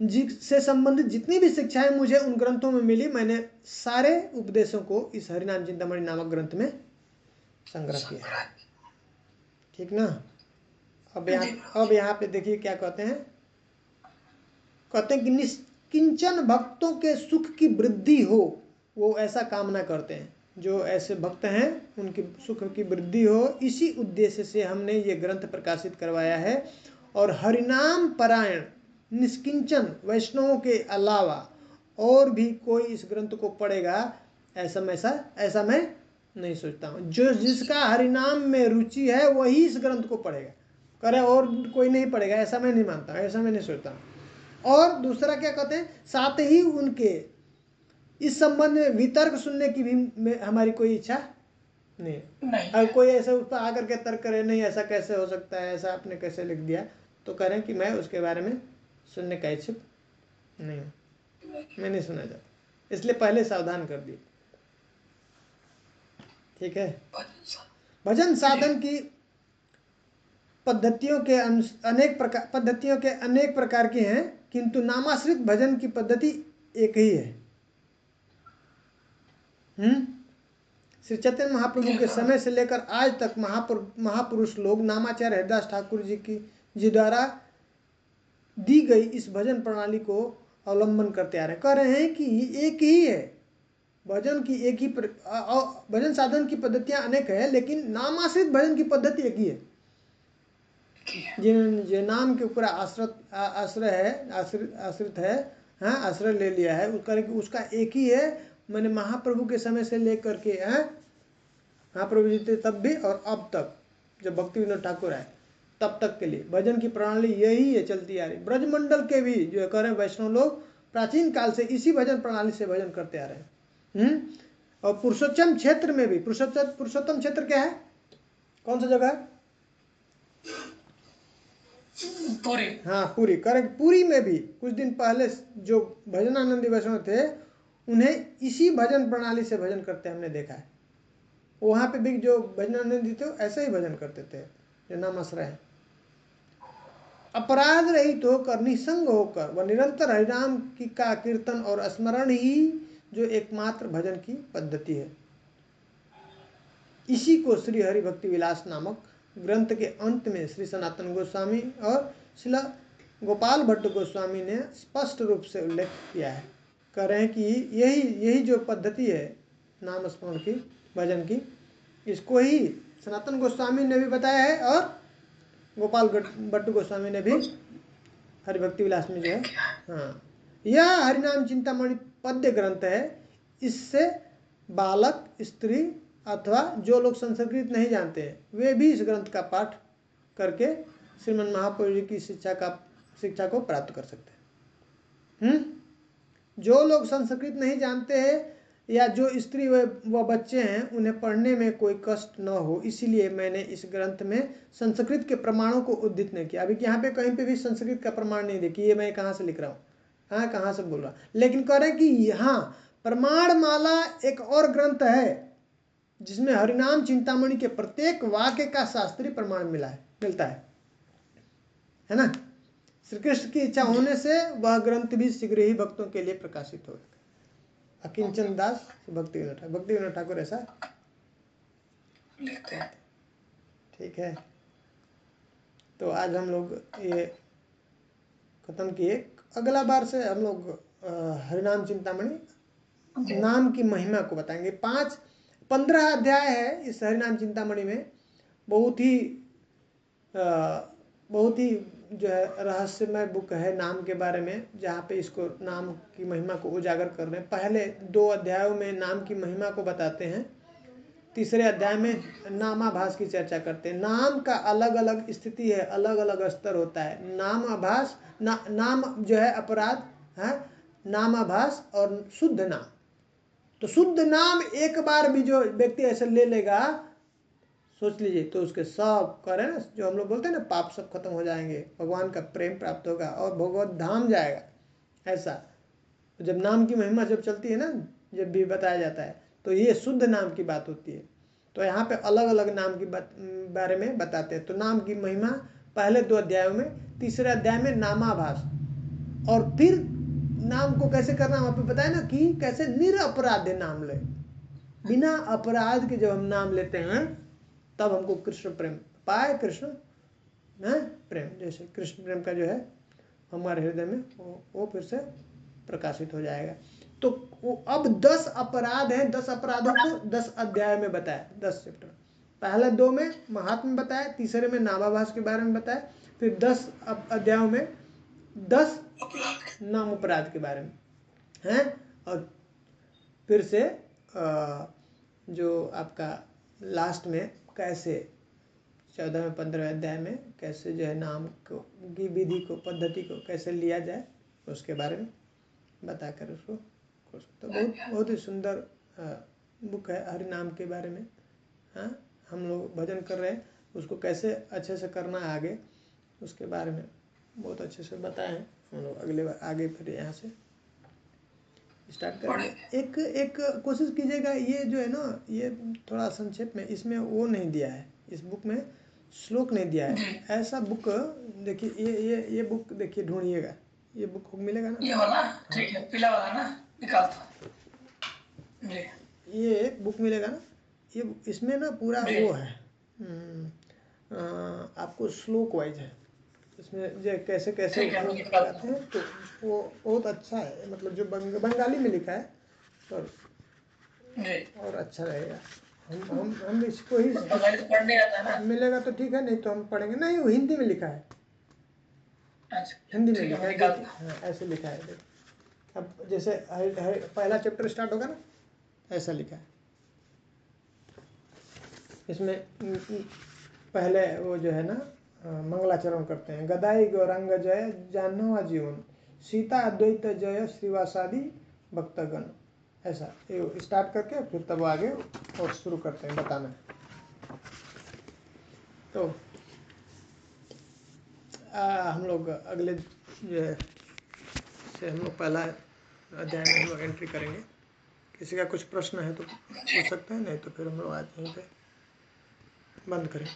जी से संबंधित जितनी भी शिक्षाएं मुझे उन ग्रंथों में मिली, मैंने सारे उपदेशों को इस हरिनाम चिंतामणि नामक ग्रंथ में संग्रह किया। ठीक ना। अब यहाँ पे देखिए क्या कहते हैं कि निष्किंचन भक्तों के सुख की वृद्धि हो, वो ऐसा कामना करते हैं। जो ऐसे भक्त हैं उनकी सुख की वृद्धि हो, इसी उद्देश्य से हमने ये ग्रंथ प्रकाशित करवाया है। और हरिनाम परायण निष्किंचन वैष्णवों के अलावा और भी कोई इस ग्रंथ को पढ़ेगा ऐसा मैं नहीं सोचता हूँ। जो जिसका हरिनाम में रुचि है वही इस ग्रंथ को पढ़ेगा, करे और कोई नहीं पढ़ेगा, ऐसा मैं नहीं मानता, ऐसा मैं नहीं सोचता। और दूसरा क्या कहते हैं, साथ ही उनके इस संबंध में वितर्क सुनने की भी हमारी कोई इच्छा नहीं। अगर कोई ऐसा उस पर आकर के तर्क करे, नहीं ऐसा कैसे हो सकता है, ऐसा आपने कैसे लिख दिया, तो करें कि मैं उसके बारे में सुनने का इच्छुक नहीं हूँ, मैं नहीं सुना चाहता, इसलिए पहले सावधान कर दिए। ठीक है। भजन साधन की पद्धतियों के अनेक प्रकार की हैं, किंतु नामाश्रित भजन की पद्धति एक ही है। श्री चैतन्य महाप्रभु के समय से लेकर आज तक महापुरुष लोग नामाचार्य हरिदास ठाकुर जी द्वारा दी गई इस भजन प्रणाली को अवलंबन करते आ रहे हैं। कह रहे हैं कि एक ही है भजन की, एक ही भजन साधन की पद्धतियां अनेक है, लेकिन नामाश्रित भजन की पद्धति एक ही है। जिन नाम के ऊपर आश्रित है, हाँ, आश्रय ले लिया है, उसका एक ही है। मैंने महाप्रभु के समय से लेकर के महाप्रभु जी थे तब भी और अब तक जब भक्ति विनोद ठाकुर आए तब तक के लिए भजन की प्रणाली यही है, चलती आ रही। ब्रजमंडल के भी जो है कह रहे हैं वैष्णव लोग प्राचीन काल से इसी भजन प्रणाली से भजन करते आ रहे हैं। और पुरुषोत्तम क्षेत्र में भी, पुरुषोत्तम क्षेत्र क्या है, कौन सा जगह है? पूरी। हाँ पूरी, करेक्ट। पूरी में भी कुछ दिन पहले जो भजनानंदी वैष्णव थे उन्हें इसी भजन प्रणाली से भजन करते हमने देखा है। वहाँ पे भी जो भजनानंदी थे ऐसे ही भजन करते थे, जो नाम आश्रय है। अपराध रहित होकर, निसंग होकर व निरंतर हरिनाम की का कीर्तन और स्मरण ही जो एकमात्र भजन की पद्धति है। इसी को श्री हरि भक्ति विलास नामक ग्रंथ के अंत में श्री सनातन गोस्वामी और श्रील गोपाल भट्ट गोस्वामी ने स्पष्ट रूप से उल्लेख किया है। कह रहे हैं कि यही जो पद्धति है नाम स्मरण की, भजन की, इसको ही सनातन गोस्वामी ने भी बताया है और गोपाल भट्ट गोस्वामी ने भी हरिभक्ति विलास में जो है। हाँ, यह हरिनाम चिंतामणि पद्य ग्रंथ है। इससे बालक, स्त्री अथवा जो लोग संस्कृत नहीं जानते हैं वे भी इस ग्रंथ का पाठ करके श्रीमन महाप्रभु जी की शिक्षा को प्राप्त कर सकते हैं। जो लोग संस्कृत नहीं जानते हैं या जो स्त्री व बच्चे हैं उन्हें पढ़ने में कोई कष्ट न हो, इसीलिए मैंने इस ग्रंथ में संस्कृत के प्रमाणों को उद्धृत नहीं किया। अभी यहाँ पे कहीं पे भी संस्कृत का प्रमाण नहीं देखिए, ये मैं कहाँ से लिख रहा हूँ, हाँ कहाँ से बोल रहा, लेकिन कह रहे हैं कि यहाँ प्रमाण माला एक और ग्रंथ है जिसमें हरिनाम चिंतामणि के प्रत्येक वाक्य का शास्त्रीय प्रमाण मिलता है ना। श्री कृष्ण की इच्छा होने से वह ग्रंथ भी शीघ्र ही भक्तों के लिए प्रकाशित होगा। अकिंचन दास भक्ति विनोद ठाकुर ऐसा लिखते हैं। ठीक है, तो आज हम लोग ये खत्म किए। अगला बार से हम लोग हरिनाम चिंतामणि नाम की महिमा को बताएंगे। 15 अध्याय है इस हरिनाम चिंतामणि में। बहुत ही जो है रहस्यमय बुक है नाम के बारे में, जहाँ पे इसको नाम की महिमा को उजागर कर रहे हैं। पहले 2 अध्यायों में नाम की महिमा को बताते हैं, तीसरे अध्याय में नामाभास की चर्चा करते हैं। नाम का अलग अलग स्थिति है, अलग अलग स्तर होता है। नामाभास नाम जो है अपराध है, नामाभास और शुद्ध नाम। तो शुद्ध नाम एक बार भी जो व्यक्ति ऐसे ले लेगा, सोच लीजिए, तो उसके सब करें ना, जो हम लोग बोलते हैं ना, पाप सब खत्म हो जाएंगे, भगवान का प्रेम प्राप्त होगा और भगवत धाम जाएगा। ऐसा जब नाम की महिमा जब चलती है ना, जब भी बताया जाता है, तो ये शुद्ध नाम की बात होती है। तो यहाँ पे अलग अलग नाम की बारे में बताते हैं। तो नाम की महिमा पहले 2 अध्यायों में, तीसरे अध्याय में नामाभास, और फिर नाम को कैसे करना वहाँ पे बताया ना कि कैसे निरपराध नाम ले, बिना अपराध के जब हम नाम लेते हैं तब हमको कृष्ण प्रेम पाए। कृष्ण प्रेम, जैसे कृष्ण प्रेम का जो है हमारे हृदय में वो फिर से प्रकाशित हो जाएगा। तो वो अब 10 अपराध हैं, 10 अपराधों को 10 अध्याय में बताया, 10 चैप्टर। पहले 2 में महात्म्य बताया, तीसरे में नामाभास के बारे में बताया, फिर 10 अध्यायों में 10 नाम अपराध के बारे में हैं। और फिर से जो आपका लास्ट में कैसे 14वें 15वें अध्याय में कैसे जो है नाम को की विधि को, पद्धति को कैसे लिया जाए, उसके बारे में बताकर उसको तो बहुत ही सुंदर बुक है हरिनाम के बारे में। हाँ, हम लोग भजन कर रहे हैं, उसको कैसे अच्छे से करना है आगे, उसके बारे में बहुत अच्छे से बताए हैं। हम लोग अगले बार आगे फिर यहाँ से स्टार्ट करेंगे। एक कोशिश कीजिएगा, ये जो है ना, ये थोड़ा संक्षेप में, इसमें वो नहीं दिया है, इस बुक में श्लोक नहीं दिया है। ऐसा बुक देखिए, ये बुक देखिए, ढूंढिएगा, ये बुक मिलेगा ना, ये वाला ठीक है, पीला वाला ना, निकालता जी। ये बुक मिलेगा ना, ये इसमें ना पूरा वो है, आपको श्लोक वाइज है इसमें, जो कैसे कैसे वो लगाते हैं, तो वो बहुत अच्छा है। मतलब जो बंगाली में लिखा है और अच्छा रहेगा। हम इसको ही पढ़ने आता है ना, मिलेगा तो ठीक है, नहीं तो हम पढ़ेंगे। नहीं, वो हिंदी में लिखा है, हिंदी में लिखा है। हाँ, ऐसे लिखा है। अब जैसे पहला चैप्टर स्टार्ट होगा ना, ऐसा लिखा है इसमें। पहले वो जो है ना मंगलाचरण करते हैं। गदाई गौरांग जय जानवा जीवन, सीता अद्वैत जय श्रीवासादि भक्तगण, ऐसा ये स्टार्ट करके फिर तब आगे और शुरू करते हैं बताना। तो हम लोग अगले जो है से हम लोग पहला अध्याय में हम लोग एंट्री करेंगे। किसी का कुछ प्रश्न है तो पूछ सकते हैं, नहीं तो फिर हम लोग आज यहीं पे बंद करें।